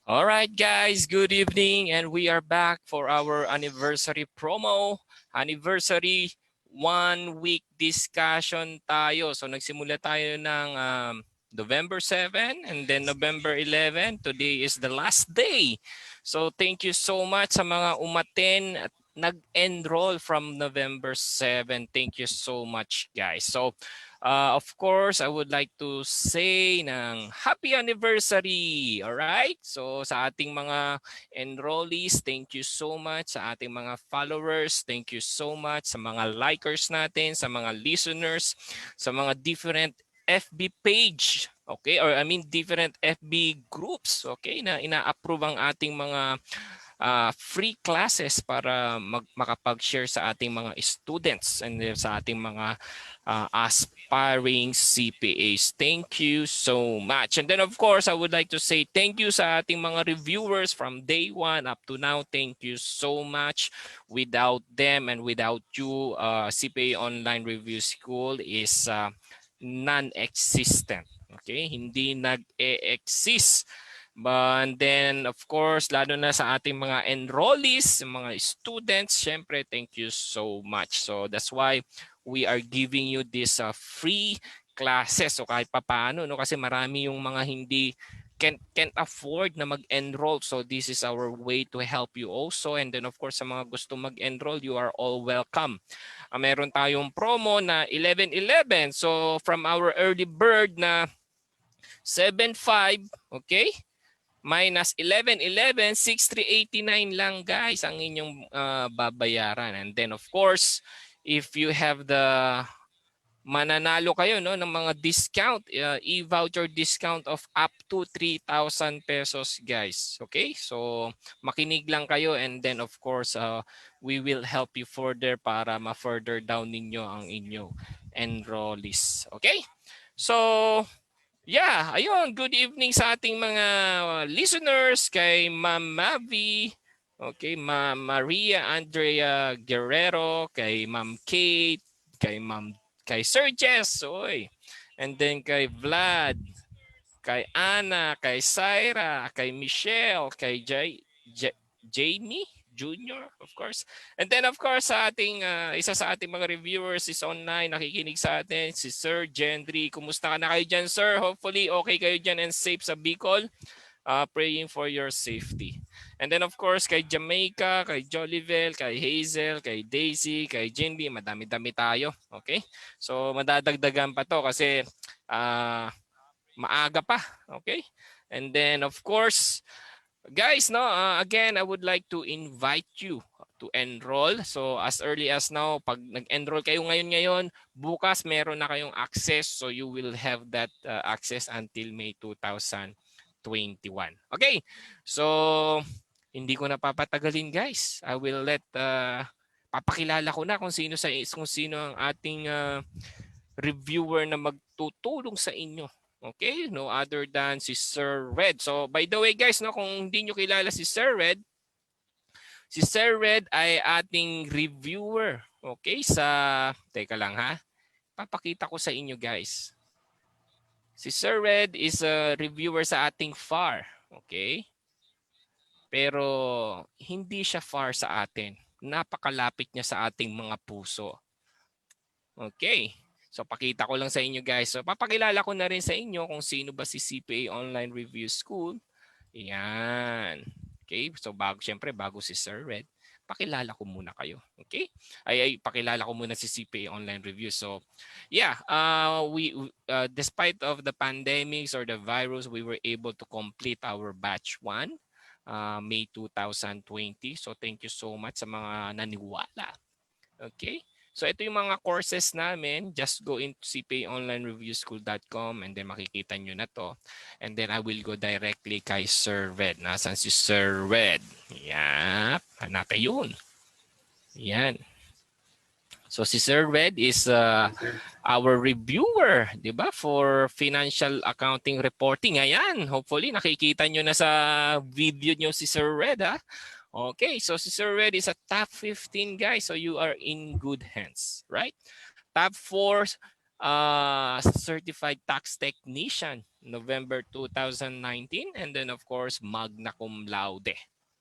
All right, guys, good evening, and we are back for our anniversary promo. Anniversary 1 week discussion tayo. So nagsimula tayo ng November 7 and then November 11. Today is the last day. So thank you so much sa mga umaten at nag-enroll from November 7. Thank you so much, guys. So of course, I would like to say ng happy anniversary. All right? So sa ating mga enrollees, thank you so much. Sa ating mga followers, thank you so much. Sa mga likers natin, sa mga listeners, sa mga different FB page, okay? Or I mean different FB groups, okay? Na ina-approve ang ating mga free classes para makapag-share sa ating mga students and sa ating mga aspiring CPAs. Thank you so much. And then of course, I would like to say thank you sa ating mga reviewers from day 1 up to now. Thank you so much. Without them and without you, CPA Online Review School is non-existent. Okay? Hindi nag-e-exist. But then, of course, lalo na sa ating mga enrollees, mga students, syempre, thank you so much. So that's why we are giving you this free classes. So kahit papaano, no? Kasi marami yung mga hindi can't afford na mag-enroll. So this is our way to help you also. And then, of course, sa mga gusto mag-enroll, you are all welcome. Meron tayong promo na 11-11. So from our early bird na 7.5, okay? Minus 11.11, 6,389 lang guys ang inyong babayaran. And then of course, if you have the mananalo kayo no ng mga discount, e-voucher discount of up to 3,000 pesos guys. Okay? So makinig lang kayo and then of course we will help you further para ma-further down ninyo ang inyong enrollees. Okay? So yeah, ayun, good evening sa ating mga listeners, kay Ma'am Mavi, okay, Ma'am Maria Andrea Guerrero, kay Ma'am Kate, kay Sir Jess, oy. And then kay Vlad, kay Ana, kay Syra, kay Michelle, kay Jamie Junior, of course. And then of course sa ating isa sa ating mga reviewers is online, nakikinig sa atin, si Sir Gendry. Kumusta ka na kayo dyan, sir? Hopefully okay kayo dyan and safe sa Bicol. Praying for your safety. And then of course kay Jamaica, kay Jolivel, kay Hazel, kay Daisy, kay Jindy, madami-dami tayo. Okay? So madadagdagan pa to kasi maaga pa. Okay? And then of course, guys, no, again, I would like to invite you to enroll. So as early as now, pag nag-enroll kayo ngayon, bukas meron na kayong access. So you will have that access until May 2021. Okay, so hindi ko na papatagalin guys. I will let, papakilala ko na kung sino ang ating reviewer na magtutulong sa inyo. Okay, no other than si Sir Red. So by the way guys, no, kung hindi nyo kilala si Sir Red ay ating reviewer. Okay, teka lang ha. Papakita ko sa inyo guys. Si Sir Red is a reviewer sa ating FAR. Okay? Pero hindi siya FAR sa atin. Napakalapit niya sa ating mga puso. Okay. So pakita ko lang sa inyo guys. So papakilala ko na rin sa inyo kung sino ba si CPA Online Review School. Yan. Okay, so syempre bago si Sir Red, pakilala ko muna kayo. Okay? Pakilala ko muna si CPA Online Review. So yeah, we despite of the pandemics or the virus, we were able to complete our batch 1 May 2020. So thank you so much sa mga naniwala. Okay? So ito yung mga courses namin. Just go into cpaonlinereviewschool.com and then makikita nyo na to. And then I will go directly kay Sir Red. Nasaan si Sir Red? Yap. Hanapin yun. Yan. So si Sir Red is our reviewer, di ba? For financial accounting reporting. Ayan. Hopefully nakikita nyo na sa video nyo si Sir Red ha. Okay, so si Sir Red is a top 15 guys, so you are in good hands, right? Top 4 certified tax technician, November 2019, and then of course magna cum laude.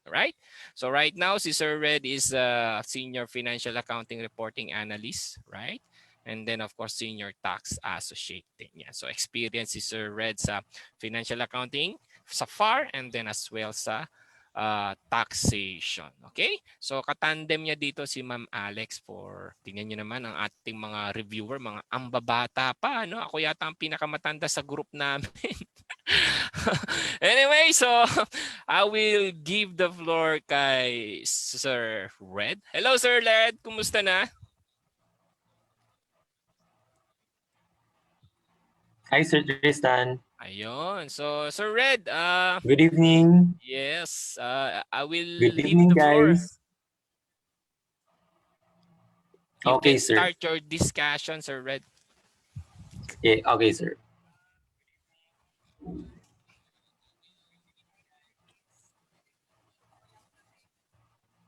Right? So right now, si Sir Red is a senior financial accounting reporting analyst, right? And then of course, senior tax associate din yan. So experience si Sir Red sa financial accounting, sa FAR, and then as well sa taxation. Okay? So katandem niya dito si Ma'am Alex for, tingnan niyo naman ang ating mga reviewer, mga ambabata pa. No? Ako yata ang pinakamatanda sa group namin. Anyway, so I will give the floor kay Sir Red. Hello, Sir Red. Kumusta na? Hi, Sir Tristan. Ayun. So, Sir Red, Good evening. yes, I will Good leave evening, the floor. guys. You Okay, can sir. start your discussion, Sir Red. Yeah, okay, sir.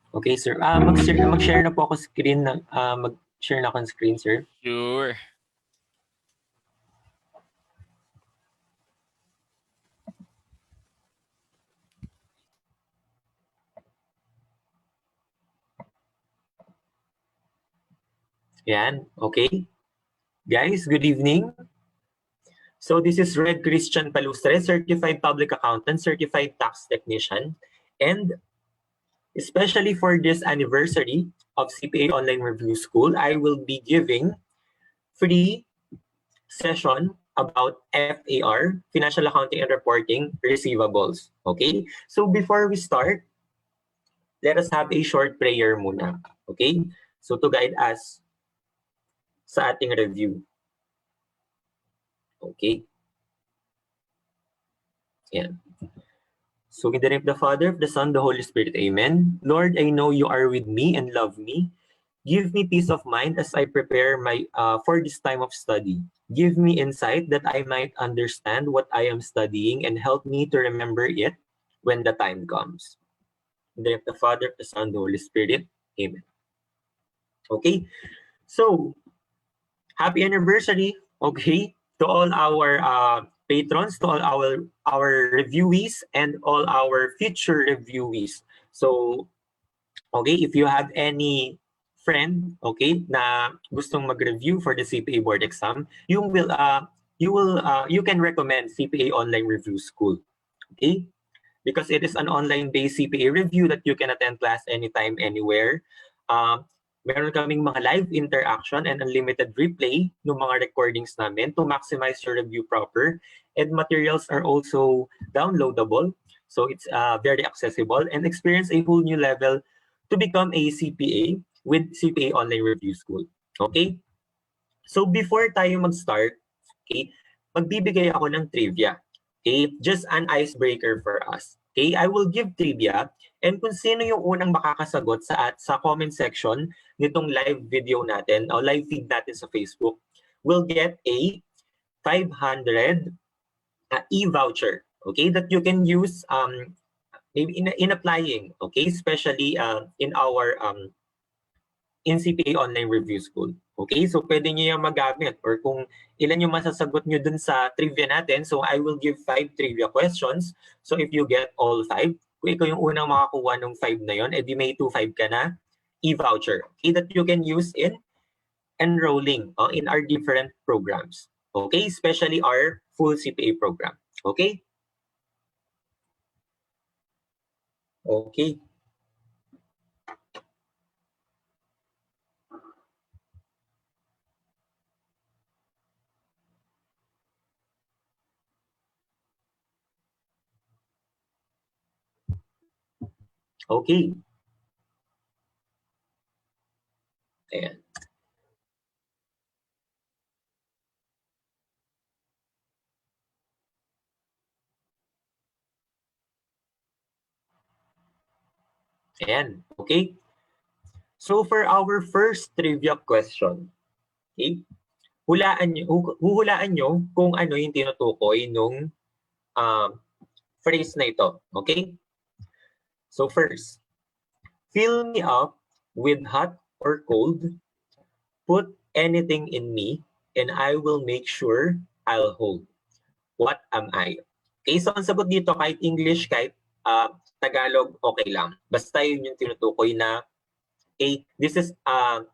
Okay, sir. Mag-share na po ako screen ng mag-share na ako ng screen, sir. Sure. Yan. Okay. Guys, good evening. So this is Red Christian Palustre, Certified Public Accountant, Certified Tax Technician, and especially for this anniversary of CPA Online Review School, I will be giving free session about FAR, Financial Accounting and Reporting, Receivables. Okay? So before we start, let us have a short prayer muna. Okay? So to guide us sa ating review. Okay? Yeah. So in the name of the Father, of the Son, the Holy Spirit, Amen. Lord, I know you are with me and love me. Give me peace of mind as I prepare my for this time of study. Give me insight that I might understand what I am studying and help me to remember it when the time comes. In the name of the Father, the Son, the Holy Spirit. Amen. Okay, so happy anniversary. Okay, to all our patrons, to all our reviewees, and all our future reviewees. So, okay, if you have any friend, okay, na gustong mag-review for the CPA board exam, you can recommend CPA Online Review School. Okay? Because it is an online-based CPA review that you can attend class anytime, anywhere. Meron kaming mga live interaction and unlimited replay ng mga recordings namin to maximize your review proper. And materials are also downloadable. So it's very accessible and experience a whole new level to become a CPA with CPA Online Review School. Okay? So before tayo mag-start, okay, magbibigay ako ng trivia. Okay? Just an icebreaker for us. Okay? I will give trivia and kung sino yung unang makakasagot sa comment section nitong live video natin o live feed natin sa Facebook will get a 500 e-voucher. Okay? That you can use maybe in applying, okay? Especially in our in CPA Online Review School. Okay, so pwede nyo yung magamit or kung ilan yung masasagot nyo dun sa trivia natin. So I will give 5 trivia questions. So if you get all 5, kung ikaw yung unang makakuha ng 5 na yon, edi may 2-5 ka na e-voucher. Okay, that you can use in enrolling in our different programs. Okay, especially our full CPA program. Okay? Okay. Okay. Ayan. Ayan. Okay. So for our first trivia question, okay, huhulaan nyo kung ano yung tinutukoy nung phrase na ito. Okay? So first, fill me up with hot or cold, put anything in me, and I will make sure I'll hold. What am I? Okay, so ang sagot dito kahit English, kahit Tagalog, okay lang. Basta yun yung tinutukoy na this is a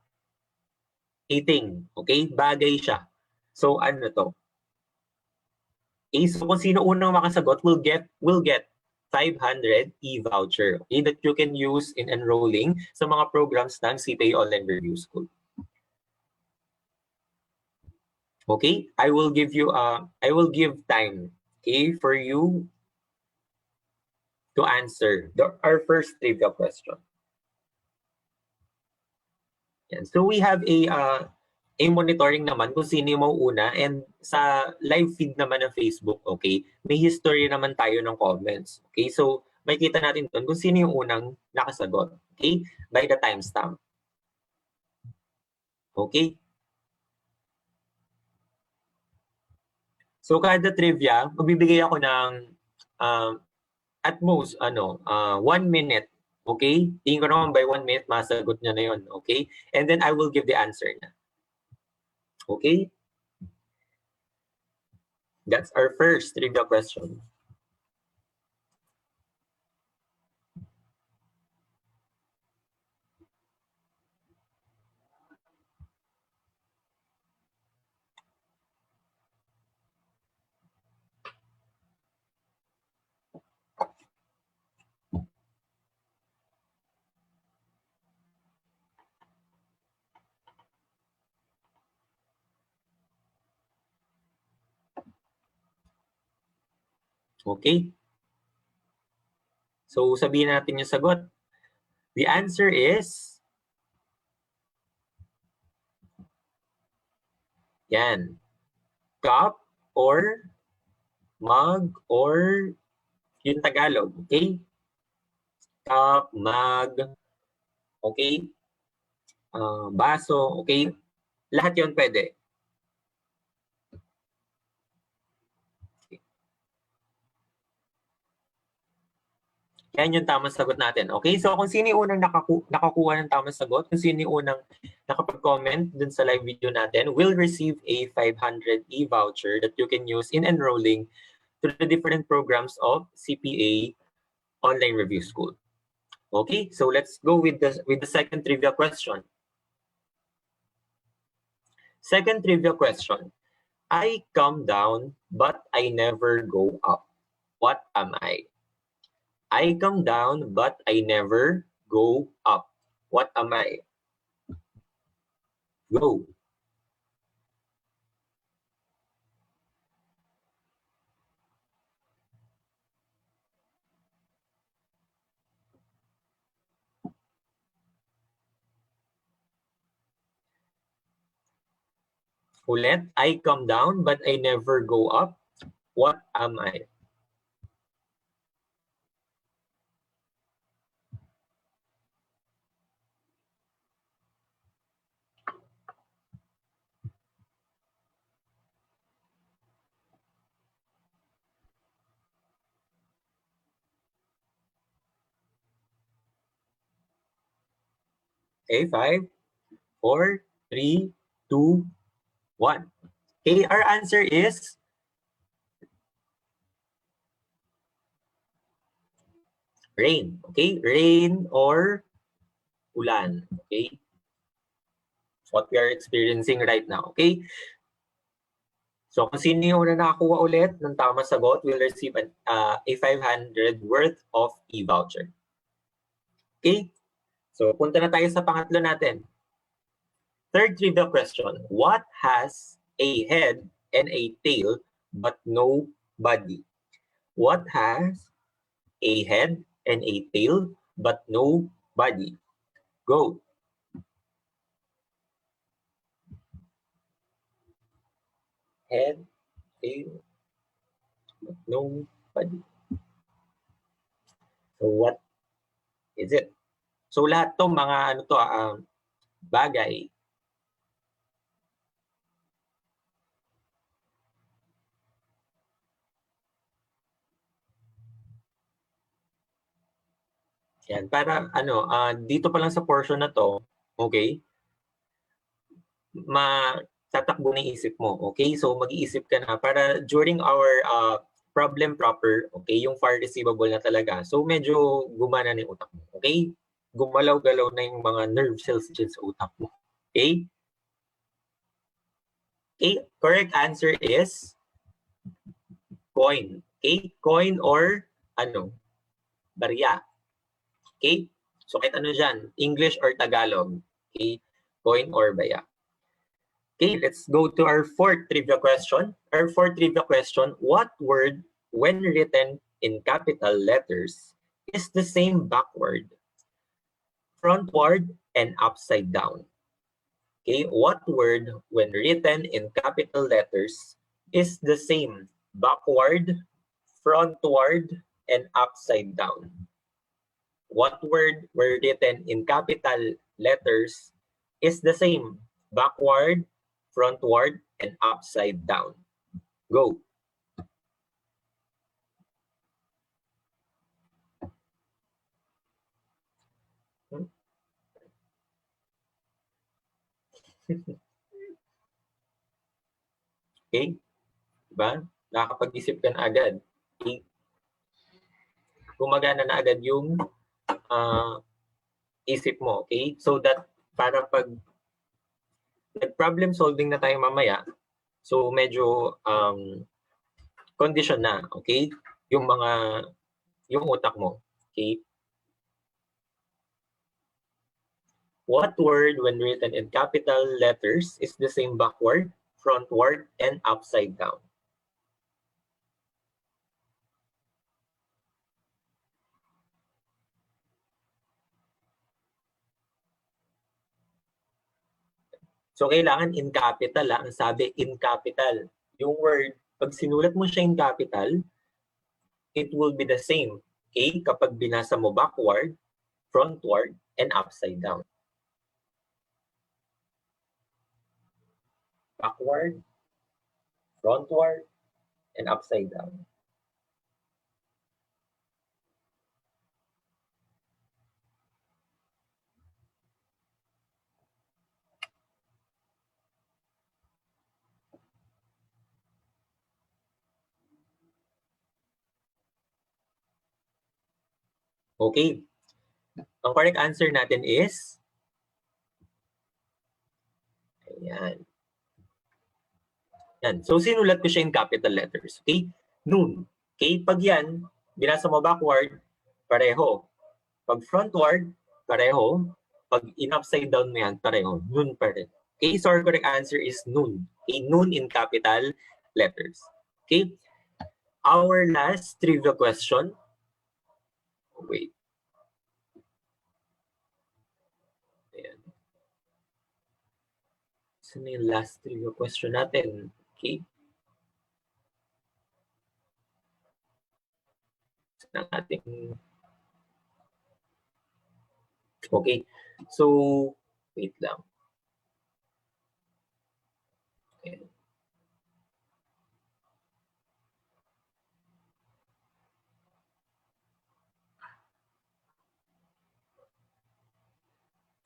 thing. Okay, bagay siya. So ano to? Okay, so kung sino unang makasagot will get 500 e-voucher, okay, that you can use in enrolling sa mga programs ng CPA Online Review School. Okay, I will give time, okay, for you to answer our first trivia question. Yan. So we have a monitoring naman kung sino yung mauuna, and sa live feed naman ng Facebook, okay, may history naman tayo ng comments. Okay, so makikita natin doon kung sino yung unang nakasagot, okay, by the timestamp. Okay? So kada trivia, magbibigay ako ng at most 1 minute. Okay? Tingin ko naman by 1 minute masagot niya na yun. Okay? And then I will give the answer niya. Okay? That's our first trivia question. Okay? So sabihin natin yung sagot. The answer is yan. Cup or mug or yung Tagalog. Okay? Cup, mug, okay? Baso, okay? Lahat yon pwede. Yan yung tamang sagot natin. Okay, so kung sino yung unang nakakuha ng tamang sagot, kung sino yung unang nakapag-comment dun sa live video natin, will receive a 500 e-voucher that you can use in enrolling to the different programs of CPA Online Review School. Okay, so let's go with the second trivia question. Second trivia question. I come down, but I never go up. What am I? I come down, but I never go up. What am I? Go. Ulit, I come down, but I never go up. What am I? Okay, 5, 4, 3, 2, 1. Okay, our answer is rain. Okay, rain or ulan. Okay, what we are experiencing right now. Okay, so kung sino yung una nakakuha ulit ng tamang sagot will receive a 500 worth of e-voucher. Okay, so punta na tayo sa pangatlo natin. Third trivia question. What has a head and a tail but no body? What has a head and a tail but no body? Go. Head, tail, but no body. So what is it? So lahat to mga bagay. Yan, para dito pa lang sa portion na to, okay? tatakbo ng isip mo. Okay? So mag-iisip ka na para during our problem proper, okay, yung far receivable na talaga. So medyo gumana na yung utak mo. Okay? Gumalaw-galaw na yung mga nerve cells dyan sa utak mo. Okay? Okay, correct answer is coin. Okay? Coin or ano? Barya. Okay? So kahit ano dyan, English or Tagalog. Okay? Coin or barya. Okay, let's go to our fourth trivia question. Our fourth trivia question, what word, when written in capital letters, is the same backward, frontward, and upside down? Okay, what word, when written in capital letters, is the same backward, frontward, and upside down? What word, when written in capital letters, is the same backward, frontward, and upside down? Go. Okay? Diba? Nakakapag-isip ka na agad. Okay? Gumagana na agad yung isip mo. Okay? So that para pag nag-problem solving na tayo mamaya, so medyo condition na. Okay? Yung utak mo. Okay? What word, when written in capital letters, is the same backward, frontward, and upside down? So, kailangan in capital. Ang sabi, in capital. Yung word, pag sinulat mo siya in capital, it will be the same. Okay? Kapag binasa mo backward, frontward, and upside down. Backward, frontward, and upside down. Okay. Ang correct answer natin is, ayan. Yan. So, sinulat ko siya in capital letters. Okay? Noon. Okay? Pag yan, binasa mo backward, pareho. Pag frontward, pareho. Pag in-upside down mo yan, pareho. Noon pa rin. Okay? So, our correct answer is noon. Okay? Noon in capital letters. Okay? Our last trivia question. Wait. Ayan. Saan yung last trivia question natin? Okay? Saan ang ating... Okay. So, wait lang. Ayan.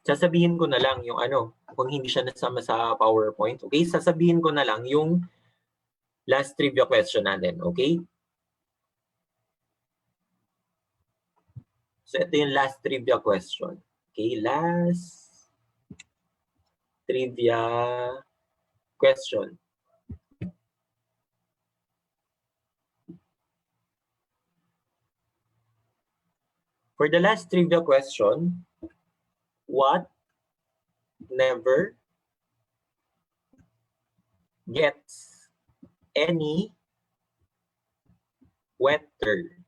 Sasabihin ko na lang yung kung hindi siya nasama sa PowerPoint. Okay? Sasabihin ko na lang yung last trivia question natin. Okay? So, ito yung last trivia question. Okay? Last trivia question. For the last trivia question, what never gets any wetter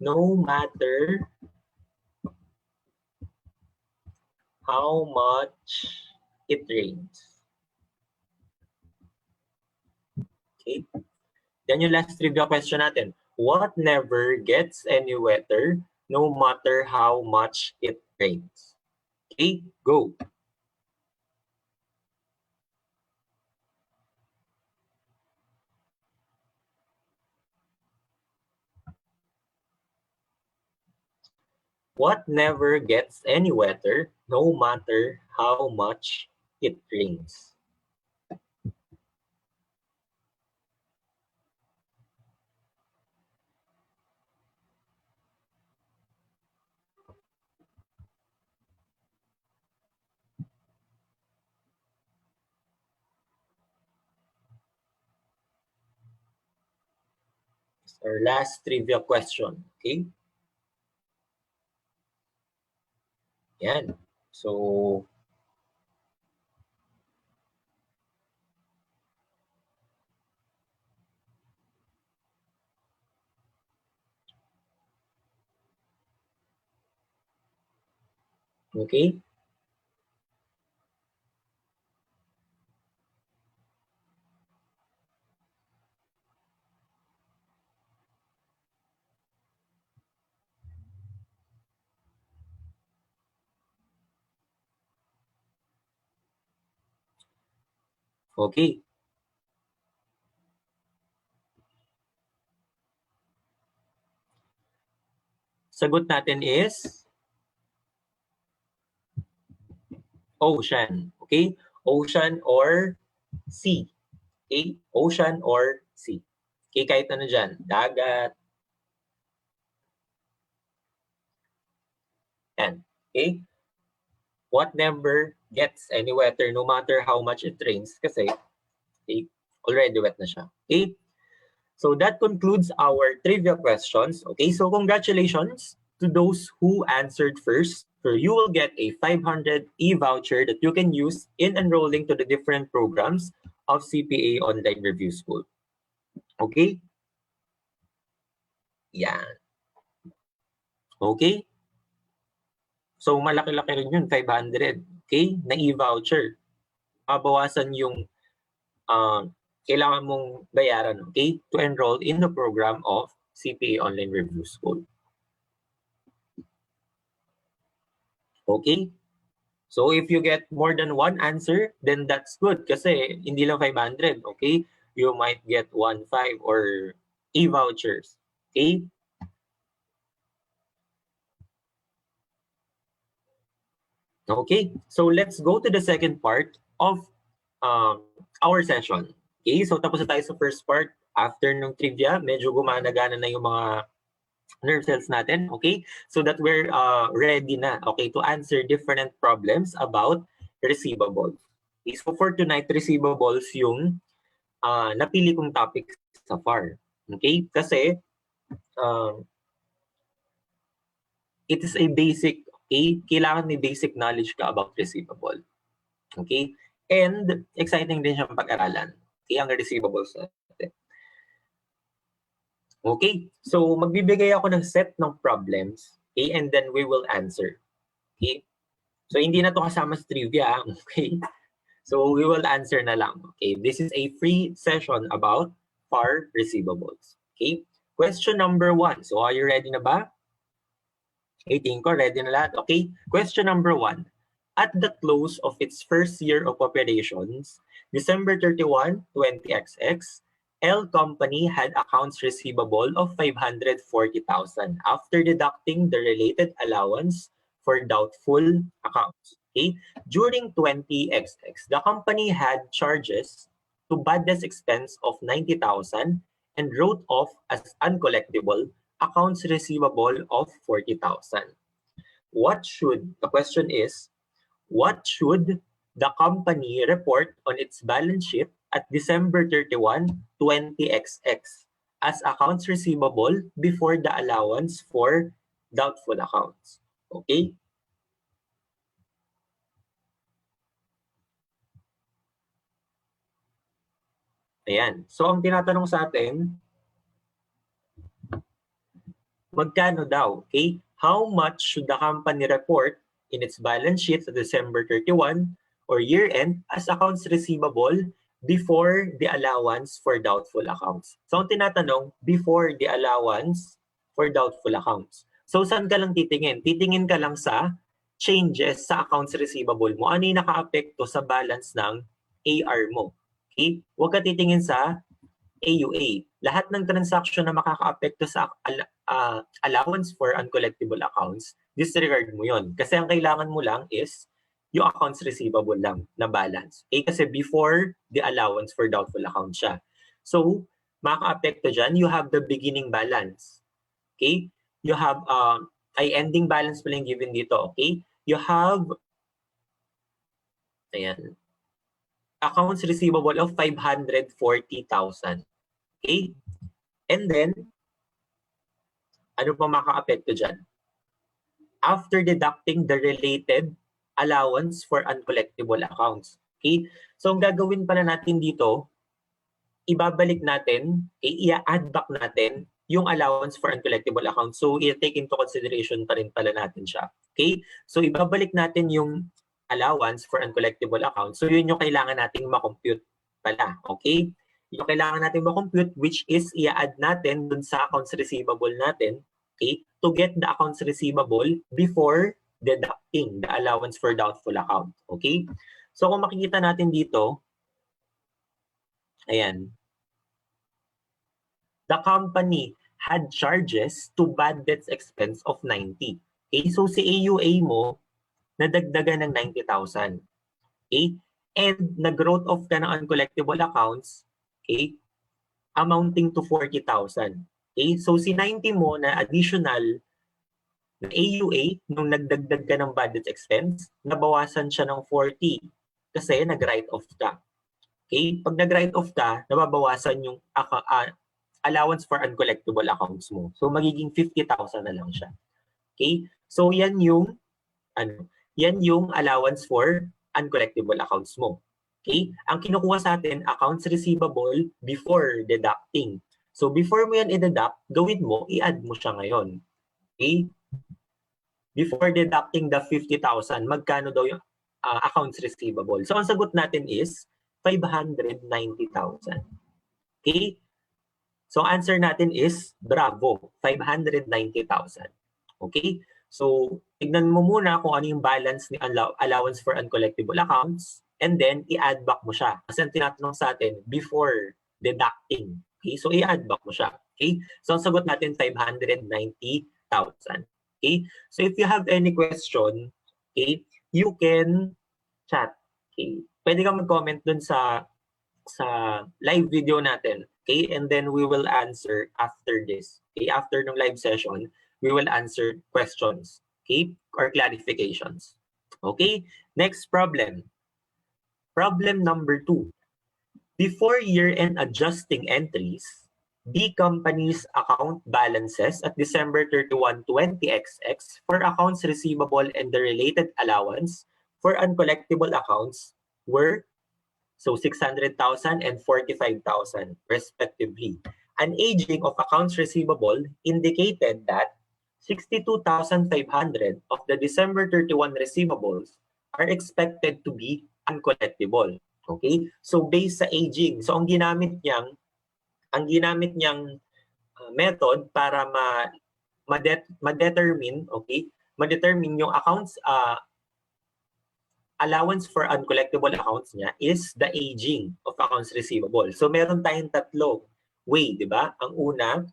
no matter how much it rains? Okay? Yan yung last trivia question natin. What never gets any wetter no matter how much it rains? Okay, go. What never gets any wetter no matter how much it rains? Our last trivia question. Okay? Yan. So, okay? Okay. Sagot natin is ocean. Okay? Ocean or sea. Okay? Ocean or sea. Okay, kahit ano dyan. Dagat. Yan. Okay? What never gets any wetter no matter how much it rains kasi okay, already wet na siya. Okay? So that concludes our trivia questions. Okay, so congratulations to those who answered first. So you will get a 500 e-voucher that you can use in enrolling to the different programs of CPA Online Review School. Okay? Yeah. Okay? So malaki-laki rin yun, 500. Okay? Na e-voucher. Mabawasan yung kailangan mong bayaran, okay? To enroll in the program of CPA Online Review School. Okay? So if you get more than one answer, then that's good kasi hindi lang 500, okay? You might get 1.5 or e-vouchers, okay? Okay, so let's go to the second part of our session. Okay, so tapos na tayo sa first part. After ng trivia, medyo gumana-gana na yung mga nerve cells natin, okay? So that we're ready na, okay, to answer different problems about receivables. Okay, so for tonight, receivables yung napili kong topic sa FAR. Okay? Kasi it is a basic, okay? Kailangan may basic knowledge ka about receivable. Okay? And exciting din siyang pag-aralan. Okay, ang receivables natin. Okay? So magbibigay ako ng set ng problems, okay? And then we will answer. Okay? So hindi na to kasama sa trivia, okay? So we will answer na lang. Okay, this is a free session about FAR receivables. Okay, question number 1. So are you ready na ba? Tingin ko ready na lahat. Okay, question number 1. At the close of its first year of operations, December 31, 20XX, L Company had accounts receivable of 540,000 after deducting the related allowance for doubtful accounts. Okay? During 20XX, the company had charges to bad debt expense of 90,000 and wrote off as uncollectible accounts receivable of 40,000. The question is, what should the company report on its balance sheet at December 31, 20XX as accounts receivable before the allowance for doubtful accounts? Okay? Ayan. So, ang tinatanong sa atin, magkano daw? Okay? How much should the company report in its balance sheet sa December 31 or year-end as accounts receivable before the allowance for doubtful accounts? So, ang tinatanong, before the allowance for doubtful accounts. So, saan ka lang titingin? Titingin ka lang sa changes sa accounts receivable mo. Ano yung naka-apekto sa balance ng AR mo? Okay? Huwag ka titingin sa AUA. Lahat ng transaction na makaka-apekto sa allowance for uncollectible accounts, disregard mo yon. Kasi ang kailangan mo lang is yung accounts receivable lang na balance. Okay? Kasi before the allowance for doubtful accounts siya. So, makaka-apekto dyan, you have the beginning balance. Okay? You have, ending balance pala yung given dito. Okay? You have, ayan, accounts receivable of 540,000. Okay? And then, Ano pa makaka-apekto dyan? After deducting the related allowance for uncollectible accounts. Okay? So, ang gagawin pala natin dito, ibabalik natin, i-add back natin yung allowance for uncollectible accounts. So, i-take into consideration pa rin pala natin siya. Okay? So, ibabalik natin yung allowance for uncollectible accounts. So, yun yung kailangan nating makompute pala. Okay? Yung kailangan nating makompute, which is i-add natin dun sa accounts receivable natin, okay, to get the accounts receivable before deducting the allowance for doubtful account. Okay? So, kung makikita natin dito, ayan, the company had charges to bad debts expense of 90. Okay? So, si AUA mo, nadagdagan ng 90,000. Okay? And nag-growth off ka ng uncollectible accounts, okay, amounting to 40,000. Okay? So, si 90 mo na additional na AUA, nung nagdagdag ka ng bad debts expense, nabawasan siya ng 40 kasi nag-write off ka. Okay? Pag nag-write off ka, nababawasan yung allowance for uncollectible accounts mo. So, magiging 50,000 na lang siya. Okay? So, yan yung allowance for uncollectible accounts mo. Okay? Ang kinukuha sa atin, accounts receivable before deducting. So, before mo yan i-deduct, gawin mo, i-add mo siya ngayon. Okay? Before deducting the 50,000, magkano daw yung accounts receivable? So, ang sagot natin is 590,000. Okay? So, answer natin is, bravo, 590,000. Okay? So, tignan mo muna kung ano yung balance ni allowance for uncollectible accounts and then i-add back mo siya. Kasi ang tinatanong sa atin, before deducting. Okay? So, i-add back mo siya. Okay? So, ang sagot natin, 590,000. Okay? So, if you have any question, okay, you can chat. Okay? Pwede kang mag-comment dun sa live video natin. Okay? And then we will answer after this. Okay? After ng live session, we will answer questions. Okay? Or clarifications. Okay? Next problem. Problem number 2. Before year-end adjusting entries, the company's account balances at December 31, 20XX for accounts receivable and the related allowance for uncollectible accounts were 600,000 and 45,000 respectively. An aging of accounts receivable indicated that 62,500 of the December 31 receivables are expected to be uncollectible. Okay? So based sa aging, so ang ginamit niyang method para ma-determine, okay? Ma-determine yung accounts allowance for uncollectible accounts niya is the aging of accounts receivable. So meron tayong tatlong way, di ba? Ang una,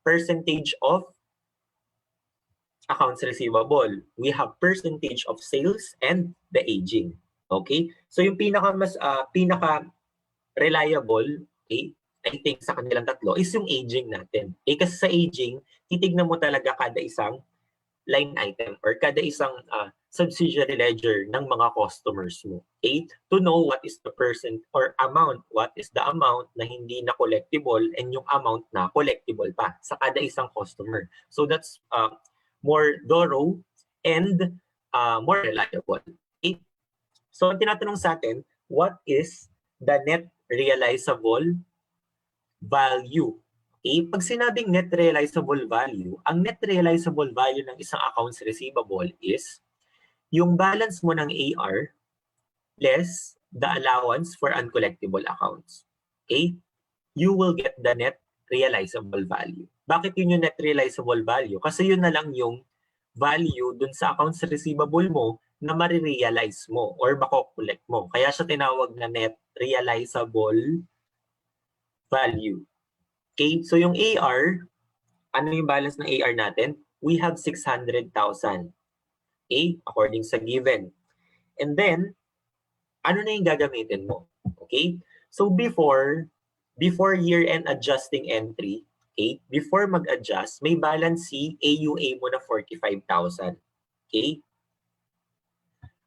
percentage of accounts receivable. We have percentage of sales and the aging. Okay? So yung pinaka reliable, okay, I think sa kanilang tatlo is yung aging natin. Kasi sa aging, titignan mo talaga kada isang line item or kada isang subsidiary ledger ng mga customers mo. Okay? To know what is the percent or amount, what is the amount na hindi na collectible and yung amount na collectible pa sa kada isang customer. So that's more thorough and more reliable. Okay? So ang tinatanong sa atin, what is the net realizable value? Okay, pag sinabing net realizable value, ang net realizable value ng isang accounts receivable is yung balance mo ng AR less the allowance for uncollectible accounts. Okay? You will get the net realizable value. Bakit yun yung net realizable value? Kasi yun na lang yung value dun sa accounts receivable mo na marirealize mo or makokollect mo. Kaya siya tinawag na net realizable value. Okay, so yung AR, ano yung balance ng AR natin? We have 600,000. Okay, according sa given. And then, ano na yung gagamitin mo? Okay, so before year-end adjusting entry, okay, before mag-adjust, may balance si AUA mo na 45,000. Okay?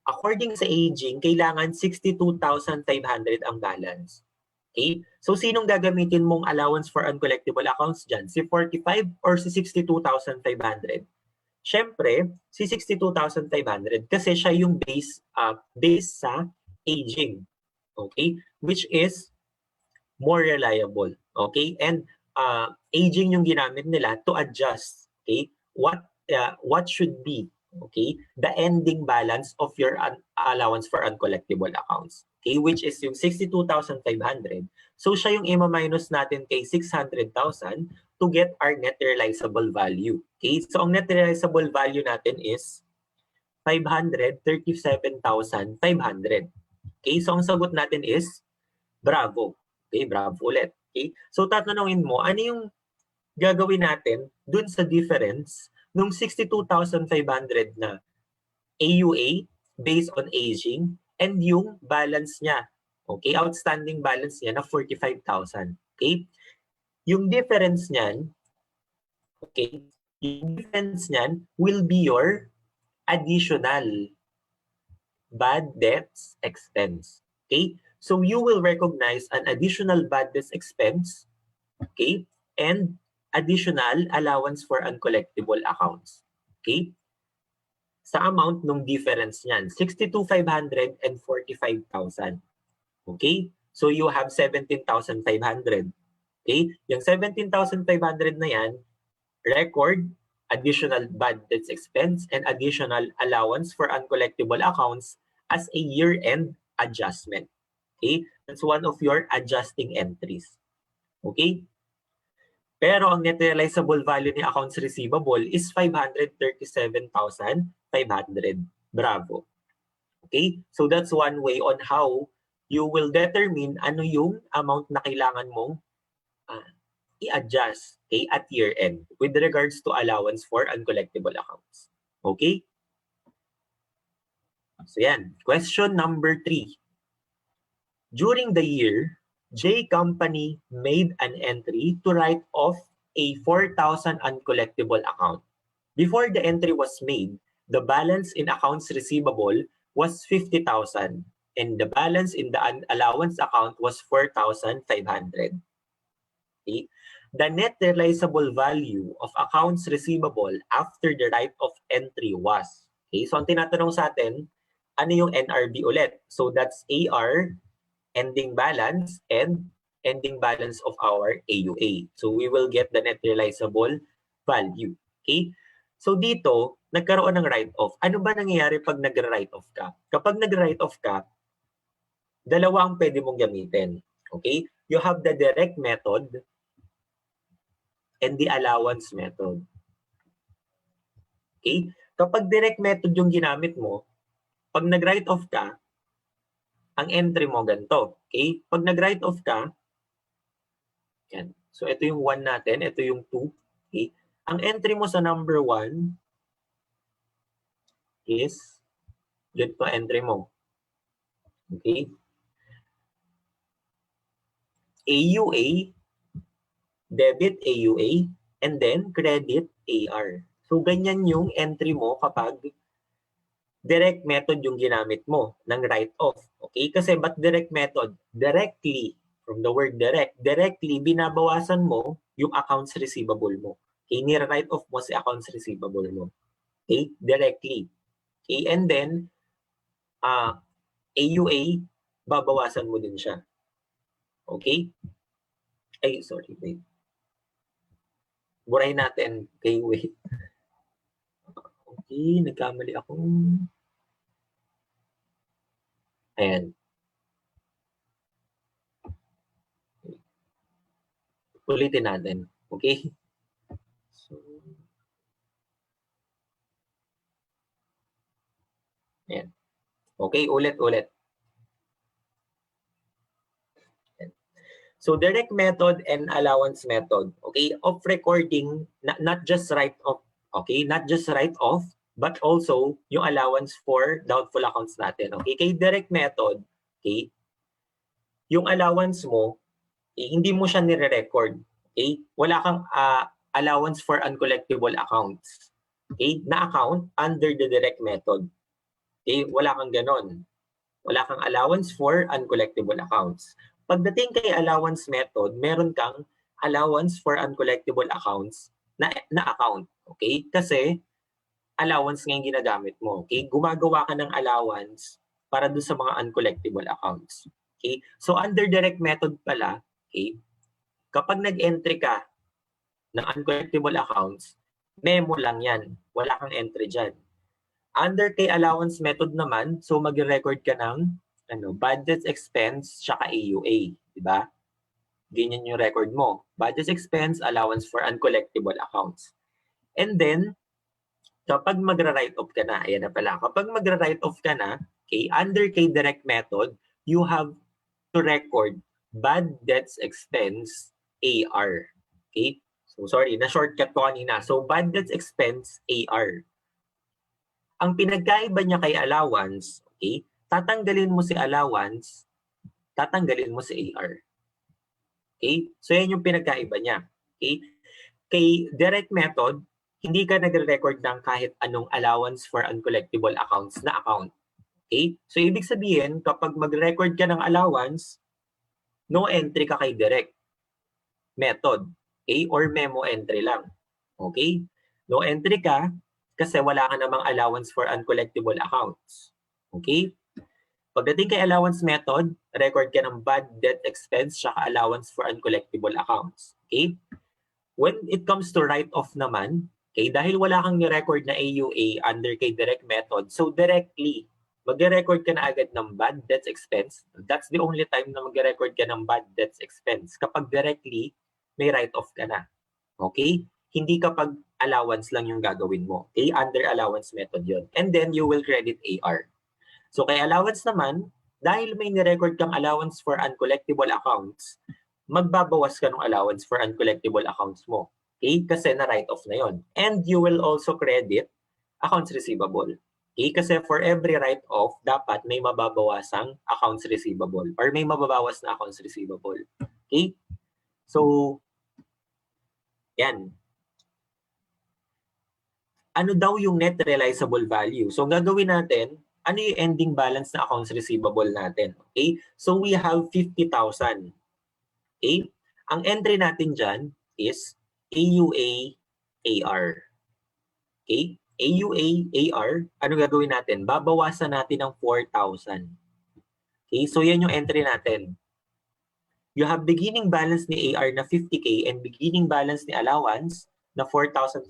According sa aging, kailangan 62,500 ang balance. Okay? So, sinong gagamitin mong allowance for uncollectible accounts dyan? Si 45 or si 62,500? Siyempre, si 62,500 kasi siya yung base sa aging. Okay? Which is more reliable. Okay? And aging yung ginamit nila to adjust. Okay? What should be, okay, the ending balance of your allowance for uncollectible accounts. Okay? Which is yung 62,500. So siya yung i-minus natin kay 600,000 to get our net realizable value. Okay? So ang net realizable value natin is 537,500. Okay? So ang sagot natin is bravo. Okay? Bravo ulit. Okay? So tatanungin mo, ano yung gagawin natin dun sa difference nung 62,500 na AUA based on aging and yung balance niya. Okay? Outstanding balance niya na 45,000. Okay? Yung difference niyan, okay, yung difference niyan will be your additional bad debts expense. Okay? So you will recognize an additional bad debts expense, okay, and additional allowance for uncollectible accounts. Okay? Sa amount ng difference niyan, 62,500 and 45,000. Okay? So you have 17,500. Okay? Yung 17,500 na yan, record additional bad debts expense and additional allowance for uncollectible accounts as a year-end adjustment. Okay? That's one of your adjusting entries. Okay? Pero ang net realizable value ni accounts receivable is 537,500. Bravo. Okay? So that's one way on how you will determine ano yung amount na kailangan mong i-adjust, okay, at year-end with regards to allowance for uncollectible accounts. Okay? So yan. Question number 3. During the year, J Company made an entry to write off a 4,000 uncollectible account. Before the entry was made, the balance in accounts receivable was 50,000 and the balance in the allowance account was 4,500. Okay? The net realizable value of accounts receivable after the write-off entry was. Okay? So ang tinatanong sa atin, ano yung NRB ulit? So that's AR, ending balance, and ending balance of our AUA. So we will get the net realizable value. Okay? So dito, nagkaroon ng write-off. Ano ba nangyayari pag nag-write-off ka? Kapag nag-write-off ka, dalawa ang pwede mong gamitin. Okay? You have the direct method and the allowance method. Okay? Kapag direct method yung ginamit mo, pag nag-write off ka, ang entry mo ganito. Okay? Pag nag-write off ka, yan. So ito yung 1 natin, ito yung 2. Okay? Ang entry mo sa number 1 is ganito entry mo. Okay? AUA, debit AUA, and then credit AR. So ganyan yung entry mo kapag direct method yung ginamit mo ng write-off. Okay? Kasi ba't direct method? Directly, from the word direct, directly binabawasan mo yung accounts receivable mo. Okay? Ni-write off mo si accounts receivable mo. Okay? Directly. Okay? And then, AUA, babawasan mo din siya. Okay? Ay, sorry. Wait. Burahin natin. Okay, wait. Okay, nagkamali ako. Ayan. Ulitin natin. Okay? So, ayan. Okay, ulit. So direct method and allowance method, okay, of recording, not just write-off, okay, not just write-off, but also yung allowance for doubtful accounts natin. Okay, kay direct method, okay, yung allowance mo, hindi mo siya nire-record. Okay, wala kang allowance for uncollectible accounts. Okay, na account under the direct method. Okay, wala kang ganon. Wala kang allowance for uncollectible accounts. Pagdating kay allowance method, meron kang allowance for uncollectible accounts na account. Okay? Kasi allowance nga yung ginagamit mo. Okay? Gumagawa ka ng allowance para doon sa mga uncollectible accounts. Okay? So under direct method pala, okay, kapag nag-entry ka ng uncollectible accounts, memo lang yan. Wala kang entry dyan. Under kay allowance method naman, so mag-record ka ng budget expense tsaka AUA, di ba? Ganyan yung record mo. Budget expense, allowance for uncollectible accounts. And then, kapag magra-write off ka na, ayan na pala, kapag magra-write off ka na, okay, under kay direct method, you have to record bad debts expense AR. Okay? So sorry, na-shortcut ko kanina. So bad debts expense AR. Ang pinagkaiba niya kay allowance, okay, tatanggalin mo si allowance, tatanggalin mo si AR. Okay? So yan yung pinagkaiba niya. Okay? Kay direct method, hindi ka nagre-record ng kahit anong allowance for uncollectible accounts na account. Okay? So ibig sabihin, kapag mag-record ka ng allowance, no entry ka kay direct method. Okay? Or memo entry lang. Okay? No entry ka kasi wala ka namang allowance for uncollectible accounts. Okay? Pagdating kay allowance method, record ka ng bad debt expense saka allowance for uncollectible accounts. Okay? When it comes to write-off naman, okay, dahil wala kang ni-record na AUA under kay direct method, so directly, mag-record ka na agad ng bad debts expense. That's the only time na mag-record ka ng bad debts expense kapag directly may write-off ka na. Okay? Hindi kapag allowance lang yung gagawin mo. Okay? Under allowance method yon. And then you will credit AR. So kay allowance naman, dahil may ni-record kang allowance for uncollectible accounts, magbabawas ka ng allowance for uncollectible accounts mo. Okay? Kasi na-write-off na yon. And you will also credit accounts receivable. Okay? Kasi for every write-off, dapat may mababawasang accounts receivable or may mababawas na accounts receivable. Okay? So, yan. Ano daw yung net realizable value? So, gagawin natin, ano yung ending balance na accounts receivable natin? Okay? So, we have 50,000. Okay? Ang entry natin dyan is AUA AR. Okay? AUA AR, ano gagawin natin? Babawasan natin ng 4,000. Okay? So, yan yung entry natin. You have beginning balance ni AR na 50K and beginning balance ni allowance na 4,500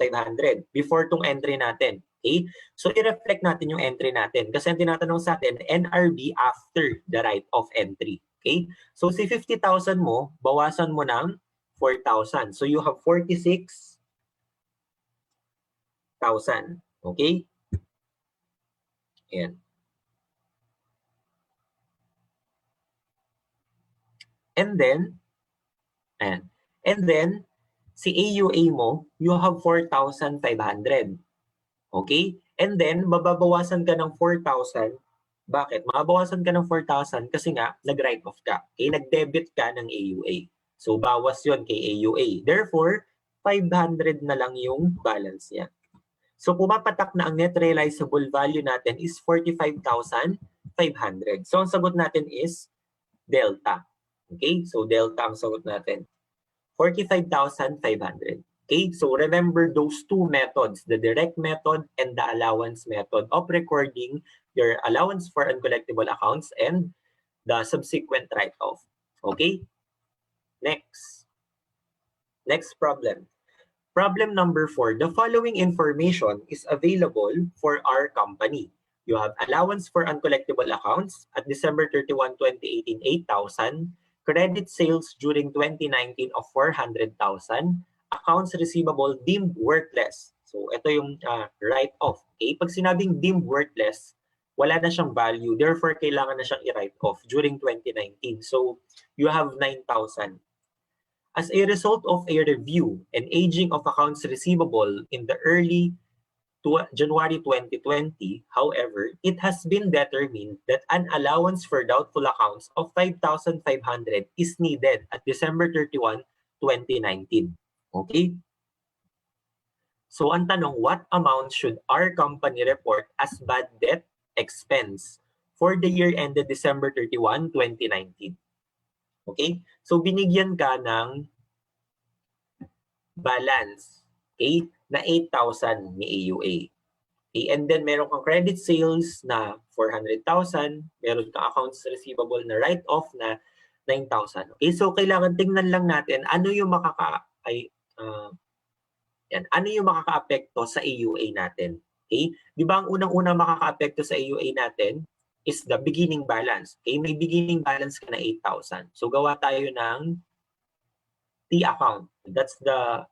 before tong entry natin. Okay? So, i-reflect natin yung entry natin. Kasi ang tinatanong sa atin, NRV after the write-off entry. Okay? So, si 50,000 mo, bawasan mo ng 4,000. So, you have 46,000. Okay? Ayan. And then, ayan. And then, si AUA mo, you have 4,500. Okay? And then, mababawasan ka ng 4,000. Bakit? Mababawasan ka ng 4,000 kasi nga, nag-write off ka. Okay? Nag-debit ka ng AUA. So, bawas yon kay AUA. Therefore, 500 na lang yung balance niya. So, pumapatak na ang net realizable value natin is 45,500. So, ang sagot natin is delta. Okay? So, delta ang sagot natin. 45,500. Okay, so remember those two methods, the direct method and the allowance method of recording your allowance for uncollectible accounts and the subsequent write-off. Okay, next problem. Problem number 4, the following information is available for our company. You have allowance for uncollectible accounts at December 31, 2018, 8,000, credit sales during 2019 of 400,000, accounts receivable deemed worthless. So ito yung write-off. Okay? Pag sinabing deemed worthless, wala na siyang value. Therefore, kailangan na siyang i-write off during 2019. So you have 9,000. As a result of a review and aging of accounts receivable in the early January 2020, however, it has been determined that an allowance for doubtful accounts of 5,500 is needed at December 31, 2019. Okay? So ang tanong, what amount should our company report as bad debt expense for the year ended December 31, 2019? Okay? So binigyan ka ng balance, okay, na 8,000 ni AUA. Okay? And then meron kang credit sales na 400,000, meron kang accounts receivable na write-off na 9,000. Okay? So kailangan tingnan lang natin ano yung ano yung makakaapekto sa AUA natin. Okay? Di ba ang unang-unang makakaapekto sa AUA natin is the beginning balance. Okay? May beginning balance ka na 8,000. So gawa tayo ng T account. That's the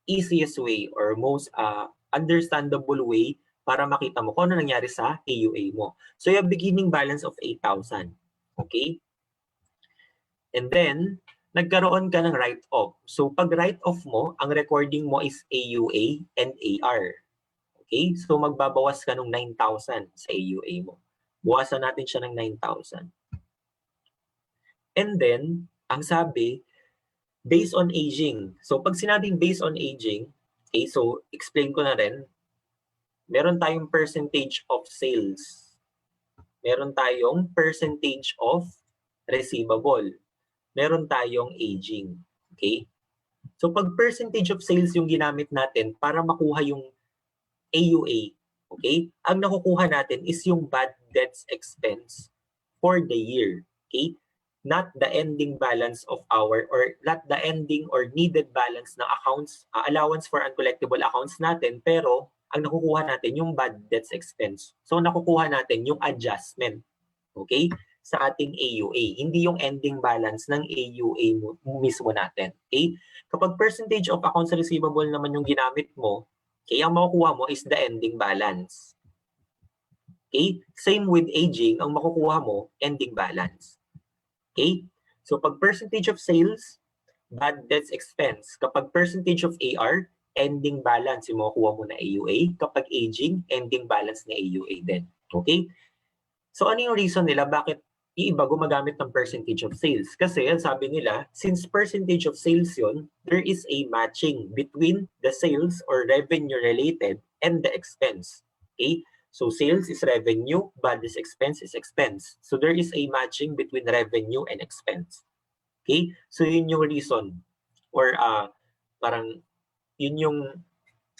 easiest way or most understandable way para makita mo kung ano nangyari sa AUA mo. So yung beginning balance of 8,000. Okay? And then, nagkaroon ka ng write-off. So pag write-off mo, ang recording mo is AUA and AR. Okay? So magbabawas ka ng 9,000 sa AUA mo. Buwasan natin siya ng 9,000. And then, ang sabi, based on aging. So pag sinabing based on aging, okay, so explain ko na rin, meron tayong percentage of sales. Meron tayong percentage of receivable. Meron tayong aging. Okay? So pag percentage of sales yung ginamit natin para makuha yung AUA, okay? Ang nakukuha natin is yung bad debts expense for the year. Okay? Not the ending balance of our or not the ending or needed balance ng accounts, allowance for uncollectible accounts natin, pero ang nakukuha natin yung bad debts expense. So nakukuha natin yung adjustment, okay, sa ating AUA, hindi yung ending balance ng AUA mismo natin. Okay? Kapag percentage of accounts receivable naman yung ginamit mo, okay, ang makukuha mo is the ending balance. Okay? Same with aging, ang makukuha mo, ending balance. Okay? So pag percentage of sales, bad debts expense. Kapag percentage of AR, ending balance yung makukuha mo na AUA. Kapag aging, ending balance na AUA din. Okay? So ano yung reason nila bakit iiba gumagamit ng percentage of sales? Kasi ang sabi nila, since percentage of sales yun, there is a matching between the sales or revenue related and the expense. Okay? So sales is revenue, but this expense is expense. So there is a matching between revenue and expense. Okay? So yun yung reason or parang yun yung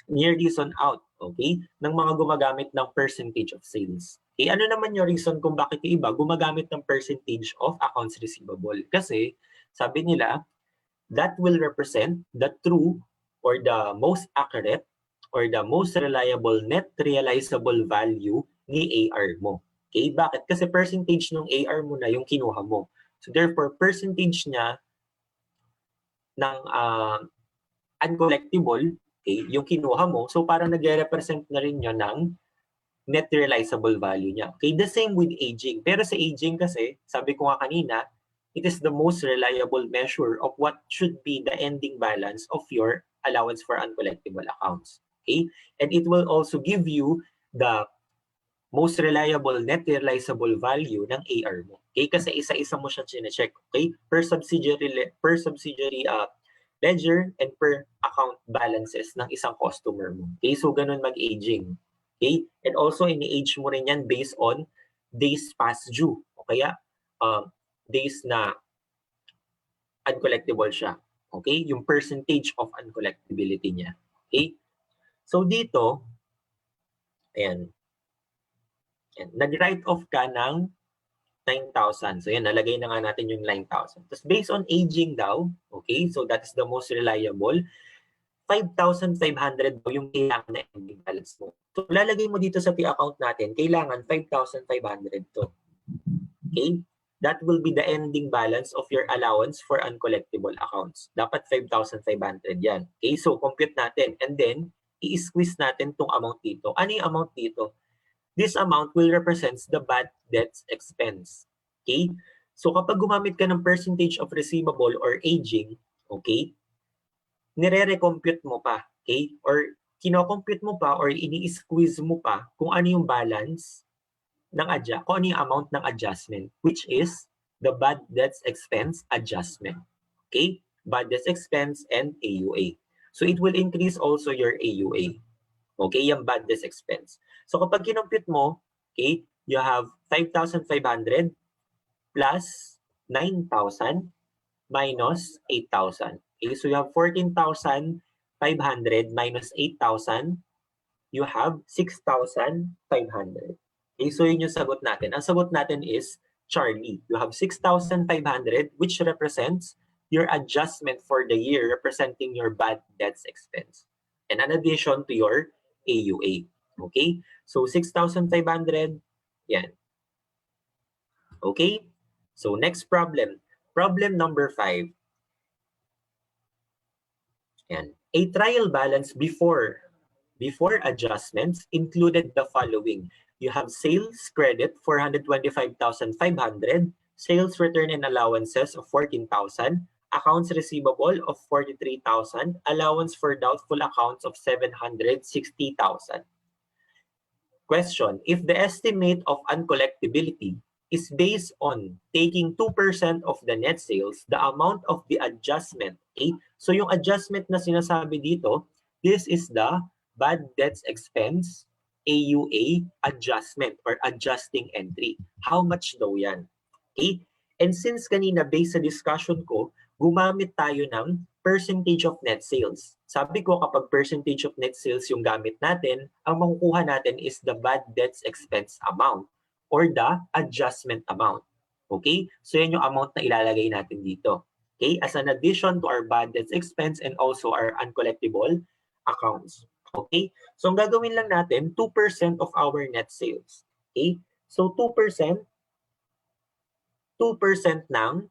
near reason out, okay, ng mga gumagamit ng percentage of sales. Okay, ano naman yung reason kung bakit yung iba gumagamit ng percentage of accounts receivable? Kasi sabi nila, that will represent the true or the most accurate or the most reliable net realizable value ni AR mo. Okay, bakit? Kasi percentage ng AR mo na yung kinuha mo. So therefore, percentage niya ng uncollectible, okay, yung kinuha mo, so parang nagre-represent na rin yun ng net realizable value niya. Okay, the same with aging. Pero sa aging kasi, sabi ko nga kanina, it is the most reliable measure of what should be the ending balance of your allowance for uncollectible accounts. Okay, and it will also give you the most reliable net realizable value ng AR mo. Okay, kasi isa-isa mo siya chine-check. Okay, per subsidiary ledger and per account balances ng isang customer mo. Okay, so ganun mag-aging. Okay, and also ini-age mo rin yan based on days past due. O kaya days na uncollectible siya. Okay, yung percentage of uncollectibility niya. Okay, so dito, ayan, nag-write off ka ng 9,000. So yan, nalagay na nga natin yung 9,000. Tapos based on aging daw, okay, so that is the most reliable, 5,500 daw yung kailangan na ending balance mo. So lalagay mo dito sa P-account natin, kailangan 5,500 to. Okay? That will be the ending balance of your allowance for uncollectible accounts. Dapat 5,500 yan. Okay? So compute natin. And then, i-squeeze natin tong amount dito. Ano yung amount dito? This amount will represent the bad debts expense. Okay? So kapag gumamit ka ng percentage of receivable or aging, okay, nire-recompute mo pa, okay? Or kino-compute mo pa or ini-squeeze mo pa kung ano yung balance ng kung ano yung amount ng adjustment, which is the bad debts expense adjustment. Okay? Bad debts expense and AUA. So it will increase also your AUA. Okay, yung bad debts expense. So kapag kinompute mo, okay, you have 5,500 plus 9,000. minus 8,000. Okay, so you have 14,500 minus 8,000, you have 6,500. Okay, so yun yung sagot natin. Ang sagot natin is Charlie. You have 6,500 which represents your adjustment for the year, representing your bad debts expense. And in addition to your AUA. Okay? So 6,500, yan. Okay? So next problem. Problem number 5. Yan. A trial balance before adjustments included the following. You have sales credit 425,500, sales return and allowances of 14,000, accounts receivable of 43,000, allowance for doubtful accounts of 760,000. Question, if the estimate of uncollectibility is based on taking 2% of the net sales, the amount of the adjustment, okay? So yung adjustment na sinasabi dito, this is the bad debts expense, AUA adjustment or adjusting entry. How much daw yan? Okay? And since kanina based sa discussion ko, gumamit tayo ng percentage of net sales. Sabi ko kapag percentage of net sales yung gamit natin, ang makukuha natin is the bad debts expense amount or the adjustment amount. Okay? So yan yung amount na ilalagay natin dito. Okay? As an addition to our bad debts expense and also our uncollectible accounts. Okay? So ang gagawin lang natin, 2% of our net sales. Okay? So 2% ng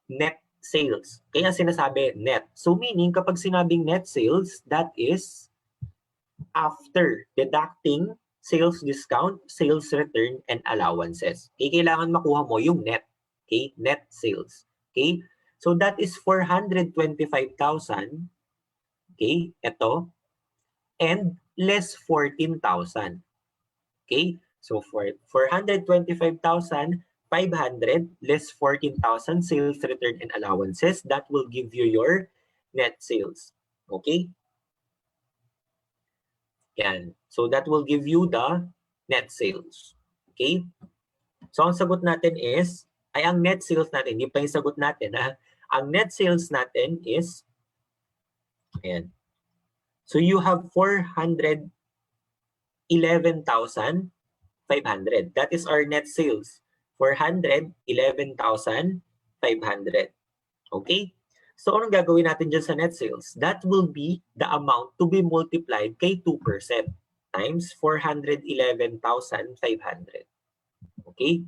net sales. Kaya sinasabi net. So meaning kapag sinabing net sales, that is after deducting sales discount, sales return, and allowances. Okay, kailangan makuha mo yung net. Okay, net sales. Okay, so that is 425,000. Okay, ito. And less 14,000. Okay, so for 425,000, 500 less 14,000 sales return and allowances, that will give you your net sales. Okay? Yan. So that will give you the net sales. Okay? So ang sagot natin is, ay ang net sales natin, hindi pa yung sagot natin. Ha? Ang net sales natin is, ayan. So you have 411,500. That is our net sales. 411,500. Okay? So anong gagawin natin dyan sa net sales? That will be the amount to be multiplied kay 2% times 411,500. Okay?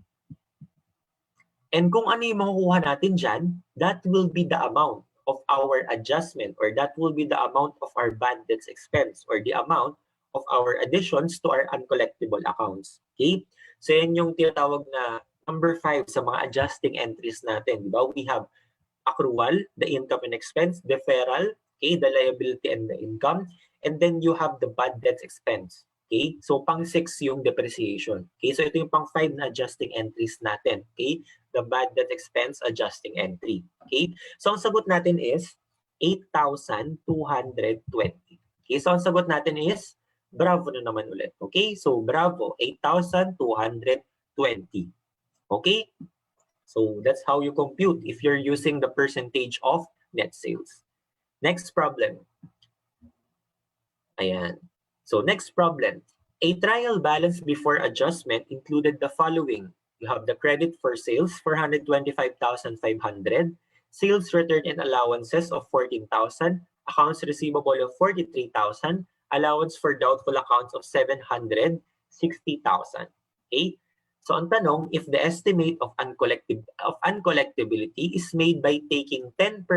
And kung ano yung makukuha natin dyan, that will be the amount of our adjustment or that will be the amount of our bad debts expense or the amount of our additions to our uncollectible accounts. Okay? So yan yung tinatawag na number 5 sa mga adjusting entries natin. Diba? We have accrual, the income and expense, deferral, okay, the liability and the income, and then you have the bad debts expense. Okay? So pang 6 yung depreciation. Okay? So ito yung pang 5 na adjusting entries natin. Okay? The bad debt expense adjusting entry. Okay? So ang sagot natin is 8,220. Okay? So ang sagot natin is bravo na naman ulit. Okay? So bravo, 8,220. Okay? So that's how you compute if you're using the percentage of net sales. Next problem. Ayan. So next problem. A trial balance before adjustment included the following. You have the credit for sales, 425,500, sales return and allowances of 14,000, accounts receivable of 43,000, allowance for doubtful accounts of 760,000. Okay? So ang tanong, if the estimate of uncollectibility is made by taking 10%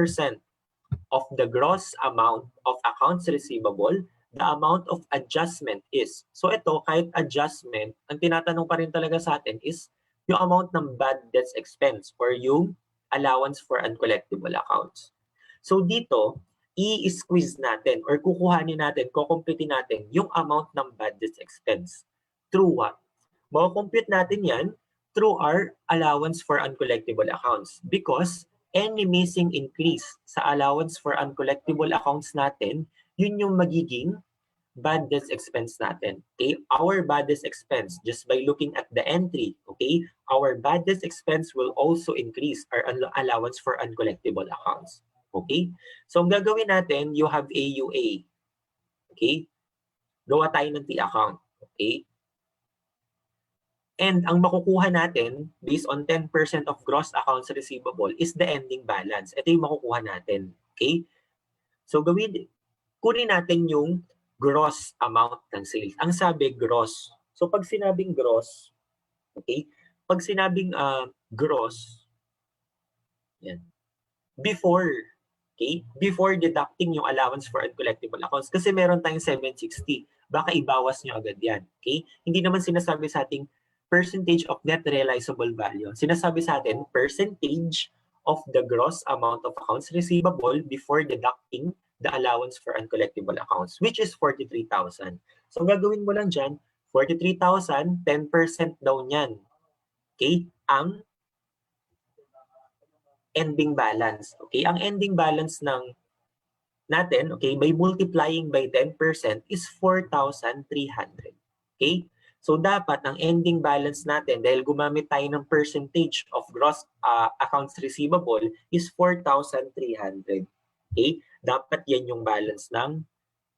of the gross amount of accounts receivable, the amount of adjustment is. So ito, kahit adjustment, ang tinatanong pa rin talaga sa atin is yung amount ng bad debts expense or yung allowance for uncollectible accounts. So dito, i-squeeze natin or kukuhanin natin, kukumputin natin yung amount ng bad debts expense. Through what? Makakompute natin yan through our allowance for uncollectible accounts because any missing increase sa allowance for uncollectible accounts natin, yun yung magiging bad debts expense natin. Okay? Our bad debts expense, just by looking at the entry, okay, our bad debts expense will also increase our allowance for uncollectible accounts. Okay? So ang gagawin natin, you have AUA. Okay? Gawa tayo ng T-account. Okay? And ang makukuha natin, based on 10% of gross accounts receivable, is the ending balance. Ito yung makukuha natin. Okay? So kunin natin yung gross amount ng sales. Ang sabi, gross. So pag sinabing gross, okay? Pag sinabing gross, yan, before, okay? Before deducting yung allowance for uncollectible accounts, kasi meron tayong 760, baka ibawas nyo agad yan, okay? Hindi naman sinasabi sa ating percentage of net realizable value. Sinasabi sa atin, percentage of the gross amount of accounts receivable before deducting the allowance for uncollectible accounts, which is 43,000. So gagawin mo lang dyan, 43,000, 10% daw niyan. Okay? Ang ending balance. Okay? Ang ending balance ng natin, okay, by multiplying by 10% is 4,300. Okay? So dapat ang ending balance natin, dahil gumamit tayo ng percentage of gross accounts receivable, is 4,300. Okay? Dapat yan yung balance ng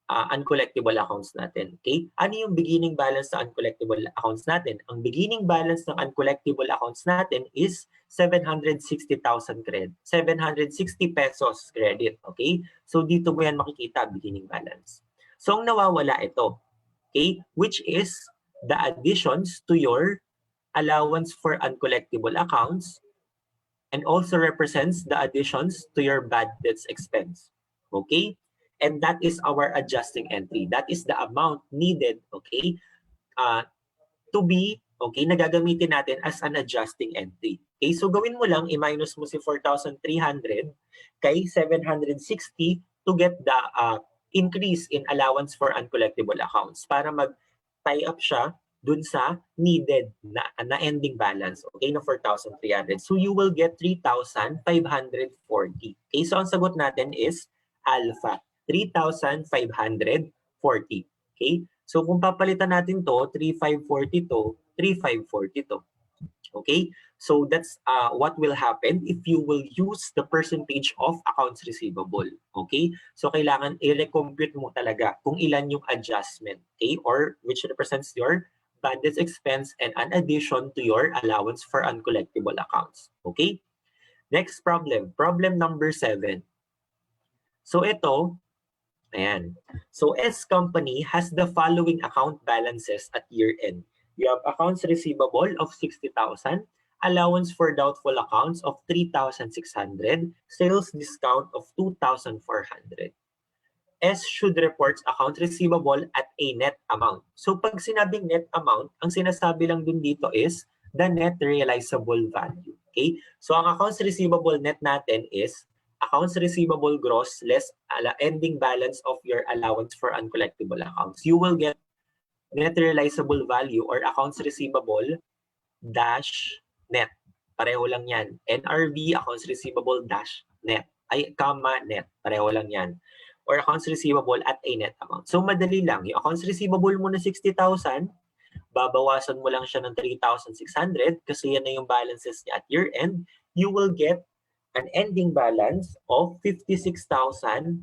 uncollectible accounts natin. Okay? Ano yung beginning balance ng uncollectible accounts natin? Ang beginning balance ng uncollectible accounts natin is 760,000 credit. 760 pesos credit. Okay? So dito mo yan makikita, beginning balance. So ang nawawala ito. Okay? Which is the additions to your allowance for uncollectible accounts and also represents the additions to your bad debts expense. Okay? And that is our adjusting entry. That is the amount needed, okay, to be, okay, nagagamitin natin as an adjusting entry. Okay, so gawin mo lang, i-minus mo si 4,300 kay 760 to get the increase in allowance for uncollectible accounts para mag-tie up siya dun sa needed na ending balance, okay, na 4,300. So you will get 3,540. Okay, so ang sagot natin is alpha. 3,540. Okay? So kung papalitan natin to, 3,540 to, 3,540 to. Okay? So that's what will happen if you will use the percentage of accounts receivable. Okay? So kailangan i-recompute mo talaga kung ilan yung adjustment. Okay? Or which represents your bad debts expense and an addition to your allowance for uncollectible accounts. Okay? Next problem. Problem number 7. So ito, ayan. So S company has the following account balances at year-end. You have accounts receivable of 60,000, allowance for doubtful accounts of 3,600, sales discount of 2,400. S should report account receivable at a net amount. So pag sinabing net amount, ang sinasabi lang dun dito is the net realizable value. Okay? So ang accounts receivable net natin is accounts receivable gross less ending balance of your allowance for uncollectible accounts. You will get net realizable value or accounts receivable dash net. Pareho lang yan. NRV, accounts receivable dash net. Ay, comma net. Pareho lang yan. Or accounts receivable at a net amount. So madali lang. Yung accounts receivable mo na 60,000, babawasan mo lang siya ng 3,600 kasi yan na yung balances niya at year-end. You will get an ending balance of 56,400.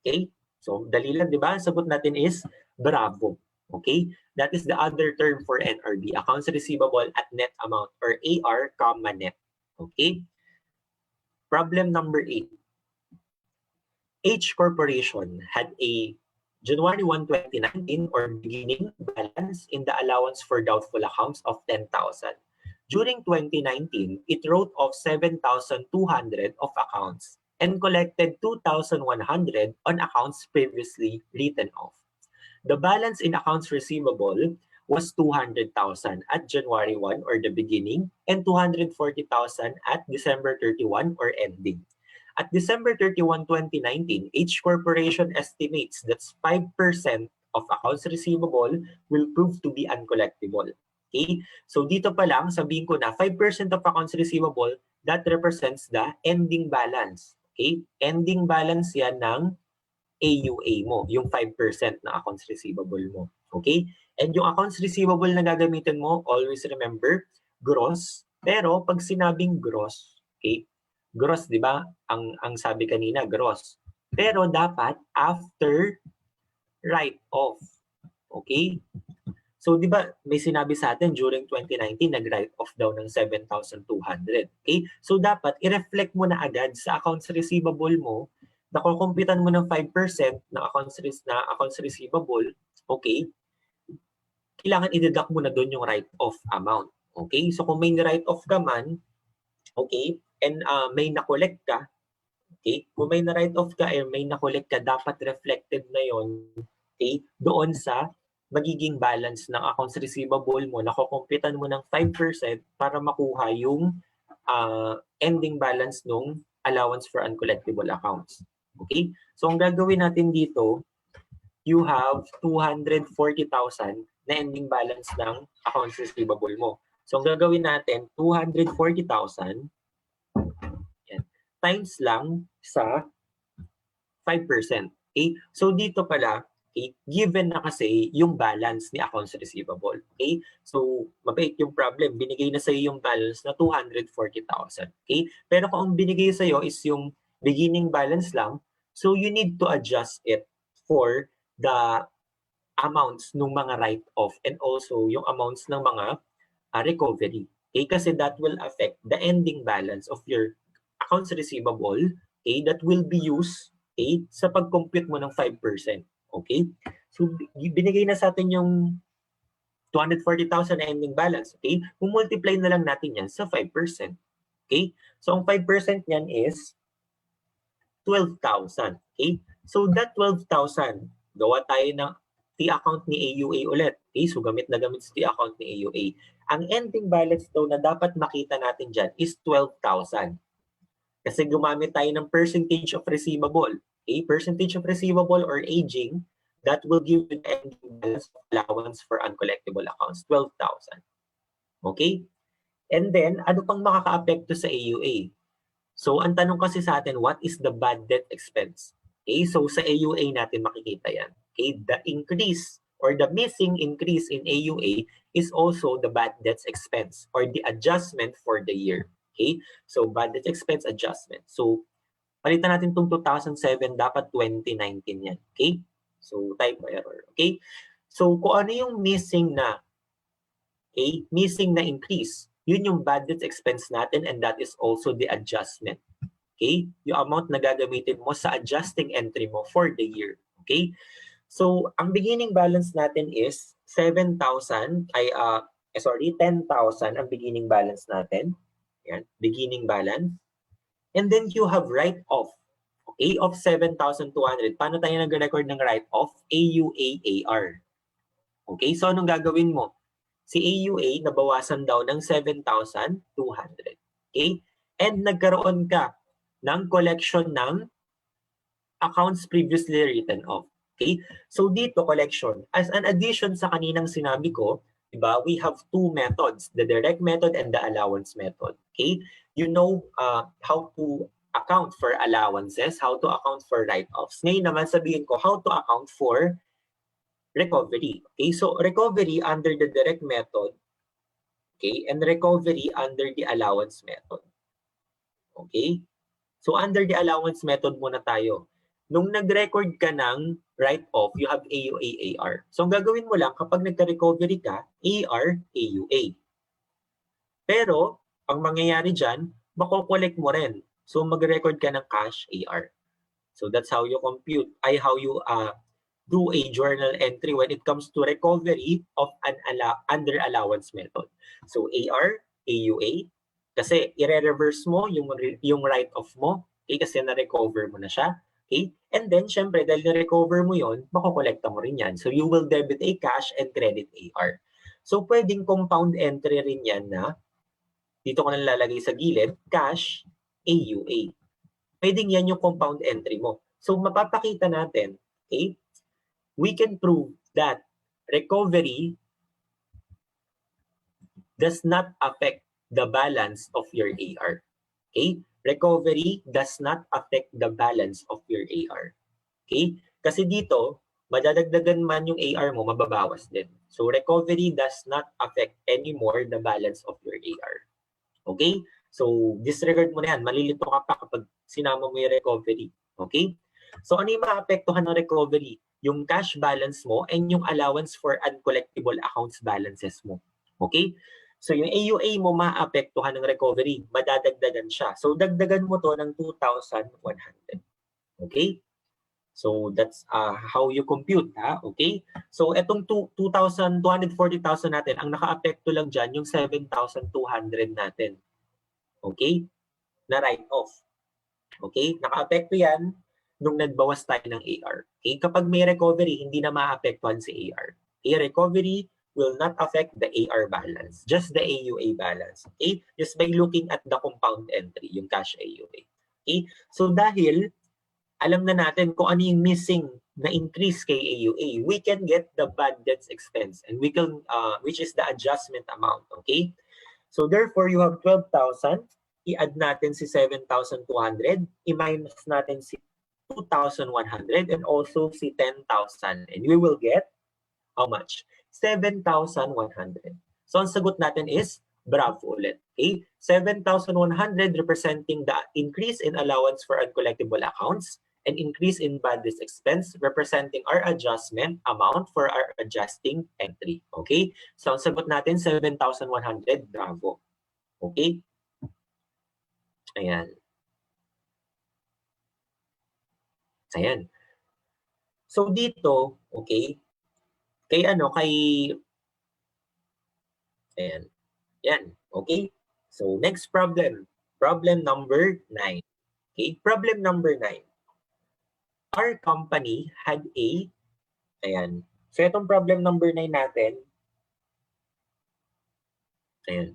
Okay? So, dali lang, di ba? Ang sagot natin is bravo. Okay? That is the other term for NRB, accounts receivable at net amount, or AR, comma net. Okay? Problem number 8. H Corporation had a January 1, 2019 or beginning balance in the allowance for doubtful accounts of 10,000. During 2019, it wrote off 7,200 of accounts and collected 2,100 on accounts previously written off. The balance in accounts receivable was 200,000 at January 1 or the beginning and 240,000 at December 31 or ending. At December 31, 2019, H Corporation estimates that 5% of accounts receivable will prove to be uncollectible. Okay? So dito pa lang, sabihin ko na 5% of accounts receivable, that represents the ending balance. Okay? Ending balance yan ng AUA mo, yung 5% na accounts receivable mo. Okay? And yung accounts receivable na gagamitin mo, always remember, gross. Pero pag sinabing gross, okay? Gross, di ba? Ang sabi kanina, gross. Pero dapat after write-off. Okay? So, di ba, may sinabi sa atin during 2019, nag-write-off daw ng 7,200. Okay? So, dapat i-reflect mo na agad sa accounts receivable mo, nakukumpitan mo ng 5% na accounts receivable, okay? Kailangan i-deduct mo na doon yung write-off amount. Okay? So, kung may write-off ka man, okay, and may na-collect ka, okay, kung may na-write-off ka or may na-collect ka, dapat reflected na yon, okay, doon sa magiging balance ng accounts receivable mo, nakukumpitan mo ng 5% para makuha yung ending balance ng allowance for uncollectible accounts. Okay? So, ang gagawin natin dito, you have 240,000 na ending balance ng accounts receivable mo. So, ang gagawin natin, 240,000 times lang sa 5%. Okay? So, dito pala, okay, given na kasi yung balance ni accounts receivable. Okay? So, mabait yung problem. Binigay na sa'yo yung balance na 240,000. Okay? Pero kung ang binigay sa'yo is yung beginning balance lang, so you need to adjust it for the amounts ng mga write-off and also yung amounts ng mga recovery. Okay? Kasi that will affect the ending balance of your accounts receivable, okay, that will be used, okay, sa pag-compute mo ng 5%. Okay? So, binigay na sa atin yung 240,000 na ending balance. Okay? Multiply na lang natin yan sa 5%. Okay? So, ang 5% niyan is 12,000. Okay? So, that 12,000, gawa tayo ng T-account ni AUA ulit. Okay? So, gamit na gamit sa T-account ni AUA. Ang ending balance daw na dapat makita natin dyan is 12,000. Kasi gumamit tayo ng percentage of receivable. Okay? Percentage of receivable or aging, that will give you the ending balance of allowance for uncollectible accounts, 12,000. Okay? And then, ano pang makaka-apekto sa AUA? So, ang tanong kasi sa atin, what is the bad debt expense? Okay? So, sa AUA natin makikita yan. Okay? The increase or the missing increase in AUA is also the bad debts expense or the adjustment for the year. Okay? So, bad debt expense adjustment. So, palitan natin itong 2007, dapat 2019 yan. Okay? So, typo error. Okay? So, kung ano yung missing na, okay, missing na increase, yun yung bad debt expense natin and that is also the adjustment. Okay? Yung amount na gagamitin mo sa adjusting entry mo for the year. Okay? So, ang beginning balance natin is 7,000 10,000 ang beginning balance natin. Yan, beginning balance. And then you have write-off, okay, of 7,200. Paano tayo nag-record ng write-off? AUA-AR. Okay, so anong gagawin mo? Si AUA nabawasan daw ng 7,200. Okay? And nagkaroon ka ng collection ng accounts previously written off. Okay? So dito, collection. As an addition sa kaninang sinabi ko, diba, we have two methods, the direct method and the allowance method. Okay? You know how to account for allowances, how to account for write-offs. Ngayon naman sabihin ko how to account for recovery. Okay? So recovery under the direct method, okay, and recovery under the allowance method. Okay? So under the allowance method muna tayo. Nung nag-record ka ng write-off, you have AUA, AR. So ang gagawin mo lang kapag nagka-recovery ka, AR, AUA. Pero, ang mangyayari dyan, mako-collect mo rin. So mag-record ka ng cash, AR. So that's how you compute, how you do a journal entry when it comes to recovery of an under allowance method. So AR, AUA, kasi i-reverse mo yung write-off mo, okay, kasi na-recover mo na siya. Okay? And then, syempre, dahil na-recover mo yon, makukolekta mo rin yan. So you will debit a cash and credit AR. So pwedeng compound entry rin yan na dito ko nalalagay sa gilid, cash, AUA. Pwedeng yan yung compound entry mo. So mapapakita natin, okay, we can prove that recovery does not affect the balance of your AR. Okay? Recovery does not affect the balance of your AR. Okay? Kasi dito, madadagdagan man yung AR mo, mababawas din. So recovery does not affect anymore the balance of your AR. Okay? So disregard mo na yan. Malilito ka pa kapag sinama mo yung recovery. Okay? So ano yung maapektuhan ng recovery? Yung cash balance mo and yung allowance for uncollectible accounts balances mo. Okay? So yung AUA mo maapektuhan ng recovery, madadagdagan siya. So dagdagan mo to ng 2,100. Okay? So that's how you compute, ha? Okay? So etong 240,000 natin, ang nakaapekto lang dyan yung 7,200 natin. Okay? Na write-off. Okay? Nakaapekto yan nung nagbawas tayo ng AR. Okay? Kapag may recovery, hindi na maapektuhan si AR. Okay? Recovery will not affect the AR balance, just the AUA balance. Okay? Just by looking at the compound entry, yung cash AUA. Okay? So dahil alam na natin kung ano yung missing na increase kay AUA, we can get the bad debts expense and we can which is the adjustment amount. Okay? So therefore, you have 12,000, i-add natin si 7,200, i-minus natin si 2,100 and also si 10,000 and we will get how much? 7,100. So ang sagot natin is bravo ulit. Okay? 7,100 representing the increase in allowance for uncollectible accounts and increase in bad debt expense representing our adjustment amount for our adjusting entry. Okay? So ang sagot natin 7,100, bravo. Okay? Ayan. Ayan. So dito, okay, kay ayan. Yan, okay? So next problem, problem number 9. Okay, problem number 9. Our company had ayan. So itong problem number 9 natin, ayan.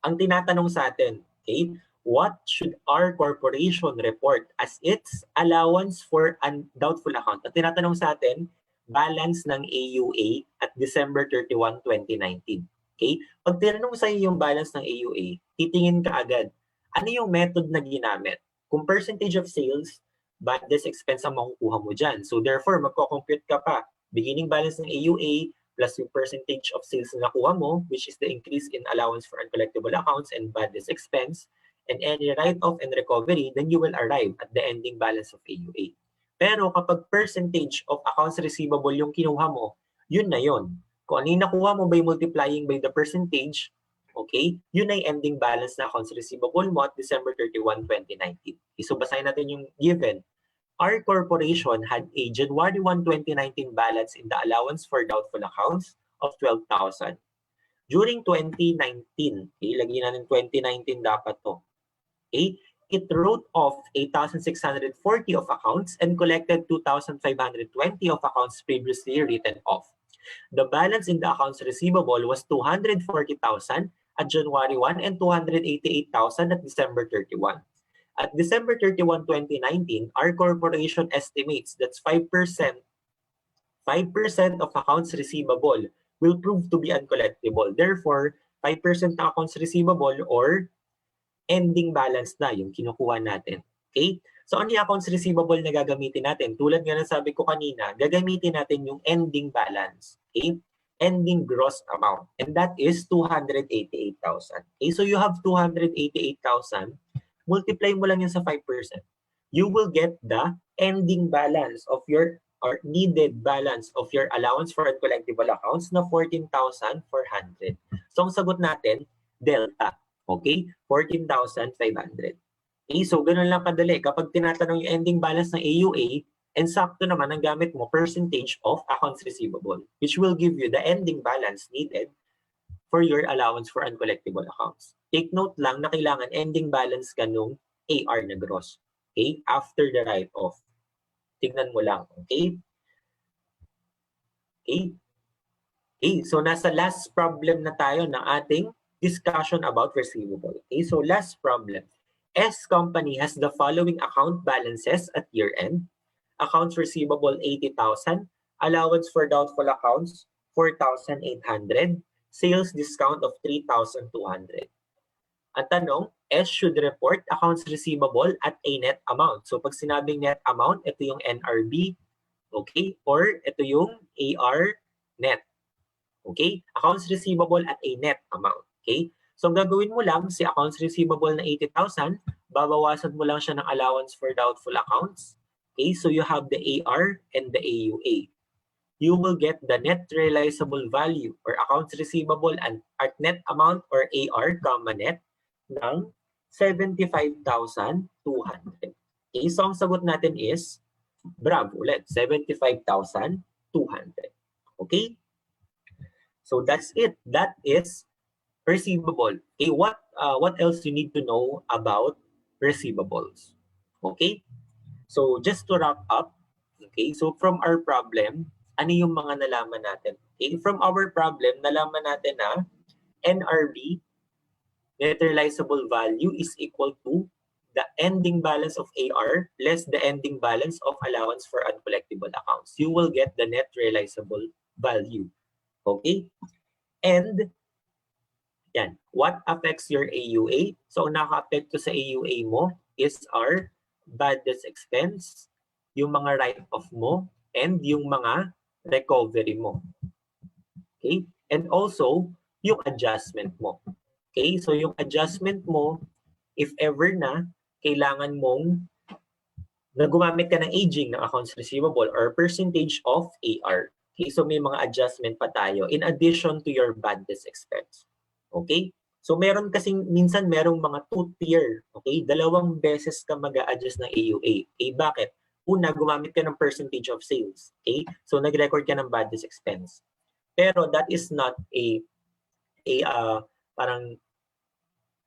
Ang tinatanong sa atin, okay, what should our corporation report as its allowance for undoubtful account? Ang tinatanong sa atin, balance ng AUA at December 31, 2019. Okay? Pag tinanong sa iyo yung balance ng AUA, titingin ka agad, ano yung method na ginamit? Kung percentage of sales, bad debt expense ang makukuha mo dyan. So therefore, magko-compute ka pa. Beginning balance ng AUA, plus yung percentage of sales na nakuha mo, which is the increase in allowance for uncollectible accounts and bad debt expense, and any write-off and recovery, then you will arrive at the ending balance of AUA. Pero kapag percentage of accounts receivable yung kinuha mo, yun na yun. Kung ano yung nakuha mo by multiplying by the percentage, okay, yun ay ending balance na accounts receivable mo at December 31, 2019. Okay, so basahin natin yung given. Our corporation had a January 1, 2019 balance in the allowance for doubtful accounts of 12,000. During 2019, okay, lagyan natin 2019 dapat to. Okay, it wrote off 8,640 of accounts and collected 2,520 of accounts previously written off. The balance in the accounts receivable was 240,000 at January 1 and 288,000 at December 31. At December 31, 2019, our corporation estimates that 5% of accounts receivable will prove to be uncollectible. Therefore, 5% ng accounts receivable or ending balance na yung kinukuha natin. Okay? So, ano yung accounts receivable na gagamitin natin? Tulad nga ng sabi ko kanina, gagamitin natin yung ending balance. Okay? Ending gross amount. And that is 288,000. Okay? So, you have 288,000. Multiply mo lang yan sa 5%. You will get the ending balance of your or needed balance of your allowance for uncollectible accounts na 14,400. So, ang sagot natin, delta. Okay? 14,500. Okay? So, ganun lang kadali. Kapag tinatanong yung ending balance ng AUA, and sakto naman ang gamit mo percentage of accounts receivable, which will give you the ending balance needed for your allowance for uncollectible accounts. Take note lang na kailangan ending balance ka nung AR na gross. Okay? After the write-off. Tignan mo lang. Okay? Okay? Okay, so nasa last problem na tayo ng ating discussion about receivable. Okay, so last problem. S company has the following account balances at year-end. Accounts receivable 80,000, allowance for doubtful accounts 4,800, sales discount of 3,200. Ang tanong, S should report accounts receivable at a net amount. So pag sinabing net amount, ito yung NRB, Okay? Or ito yung AR net. Okay? Accounts receivable at a net amount. Okay? So, ang gagawin mo lang, si accounts receivable na 80,000, babawasan mo lang siya ng allowance for doubtful accounts. Okay? So, you have the AR and the AUA. You will get the net realizable value or accounts receivable and at net amount or AR, net ng 75,200. Okay? So, ang sagot natin is, bravo ulit, 75,200. Okay? So that's it. That is receivable. Okay, what else you need to know about receivables? Okay? So just to wrap up, okay? So from our problem, ano yung mga nalaman natin? Okay, from our problem, nalaman natin na NRV, net realizable value, is equal to the ending balance of AR less the ending balance of allowance for uncollectible accounts. You will get the net realizable value. Okay? And yan, what affects your AUA? So, ang nakaka-apekto sa AUA mo is our bad debts expense, yung mga write-off mo, and yung mga recovery mo. Okay? And also, yung adjustment mo. Okay? So, yung adjustment mo, if ever na, kailangan mong na gumamit ka ng aging ng accounts receivable or percentage of AR. Okay? So, may mga adjustment pa tayo in addition to your bad debts expense. Okay? So meron kasing minsan merong mga two-tier, okay? Dalawang beses ka mag-a-adjust ng AUA. Okay, bakit? Una, gumamit ka ng percentage of sales. Okay? So nag-record ka ng bad debts expense. Pero that is not parang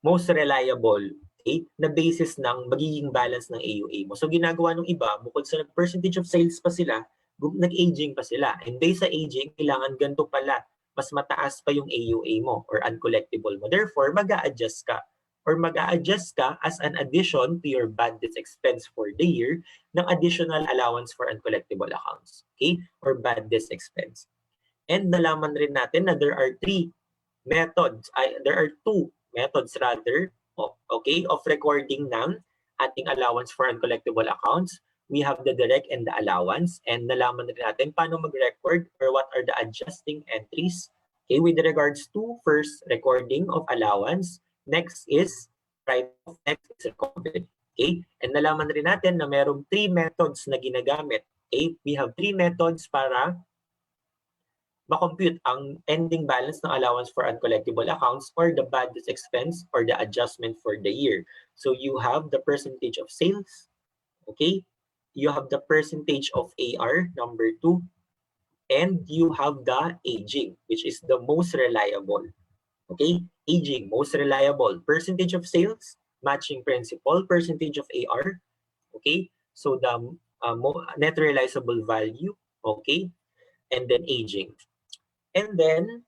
most reliable, okay, na basis ng magiging balance ng AUA mo. So ginagawa ng iba, bukod sa percentage of sales pa sila, nag-aging pa sila. And based sa aging, kailangan ganito pala, mas mataas pa yung AUA mo or uncollectible mo. Therefore, mag-a-adjust ka or mag-a-adjust ka as an addition to your bad debts expense for the year ng additional allowance for uncollectible accounts, okay, or bad debts expense. And nalaman rin natin na there are two methods rather, okay, of recording ng ating allowance for uncollectible accounts. We have the direct and the allowance, and nalaman rin natin paano mag-record or what are the adjusting entries. Okay, with regards to first, recording of allowance, next is write-off, next is recovery. Okay, and nalaman rin natin na merong 3 methods na ginagamit. Okay, we have 3 methods para ma-compute ang ending balance ng allowance for uncollectible accounts or the bad debts expense or the adjustment for the year. So you have the percentage of sales, okay? You have the percentage of AR, number 2, and you have the aging, which is the most reliable. Okay? Aging, most reliable. Percentage of sales, matching principal, percentage of AR, okay? So the net realizable value, okay? And then aging. And then,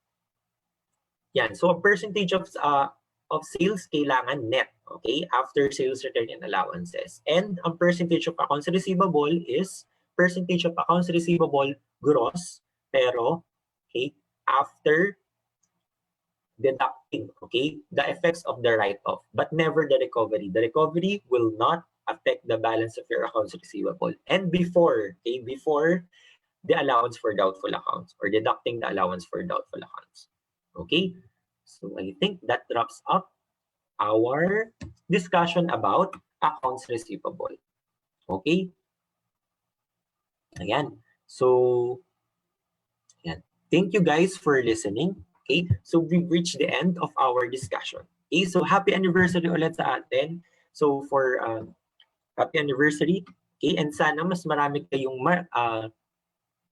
yan. So, a percentage of sales kailangan net, okay, after sales return and allowances. And ang percentage of accounts receivable is percentage of accounts receivable gross, pero, okay, after deducting, okay, the effects of the write-off, but never the recovery. The recovery will not affect the balance of your accounts receivable. And before, okay, before the allowance for doubtful accounts or deducting the allowance for doubtful accounts. Okay, so I think that wraps up our discussion about accounts receivable. Okay, ayan. So, ayan. Thank you guys for listening. Okay, so we've reached the end of our discussion. Okay, so happy anniversary ulit sa atin. So for happy anniversary. Okay, and sana mas marami kayong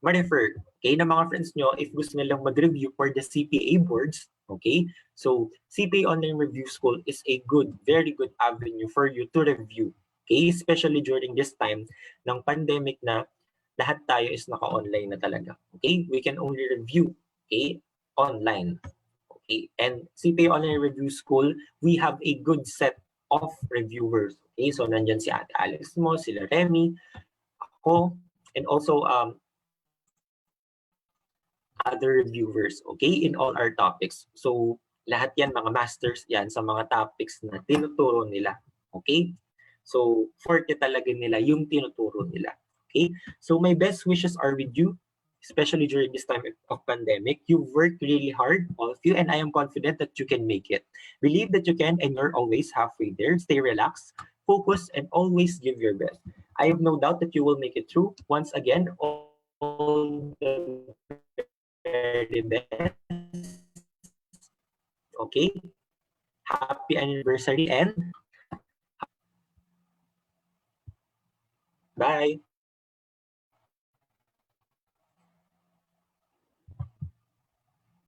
ma-refer, okay, ng mga friends nyo if gusto nilang mag-review for the CPA boards, okay? So, CPA Online Review School is a very good avenue for you to review, okay? Especially during this time ng pandemic na lahat tayo is naka-online na talaga, okay? We can only review, okay, online, okay? And CPA Online Review School, we have a good set of reviewers, okay? So, nandyan si Ate Alex mo, sila Remy, ako, and also, other reviewers, okay, in all our topics. So, lahat yan, mga masters yan sa mga topics na tinuturo nila, okay? So, forte talaga nila yung tinuturo nila. Okay, so my best wishes are with you, especially during this time of pandemic. You've worked really hard, all of you, and I am confident that you can make it. Believe that you can, and you're always halfway there. Stay relaxed, focus, and always give your best. I have no doubt that you will make it through. Once again, all the very best. Okay, happy anniversary and bye.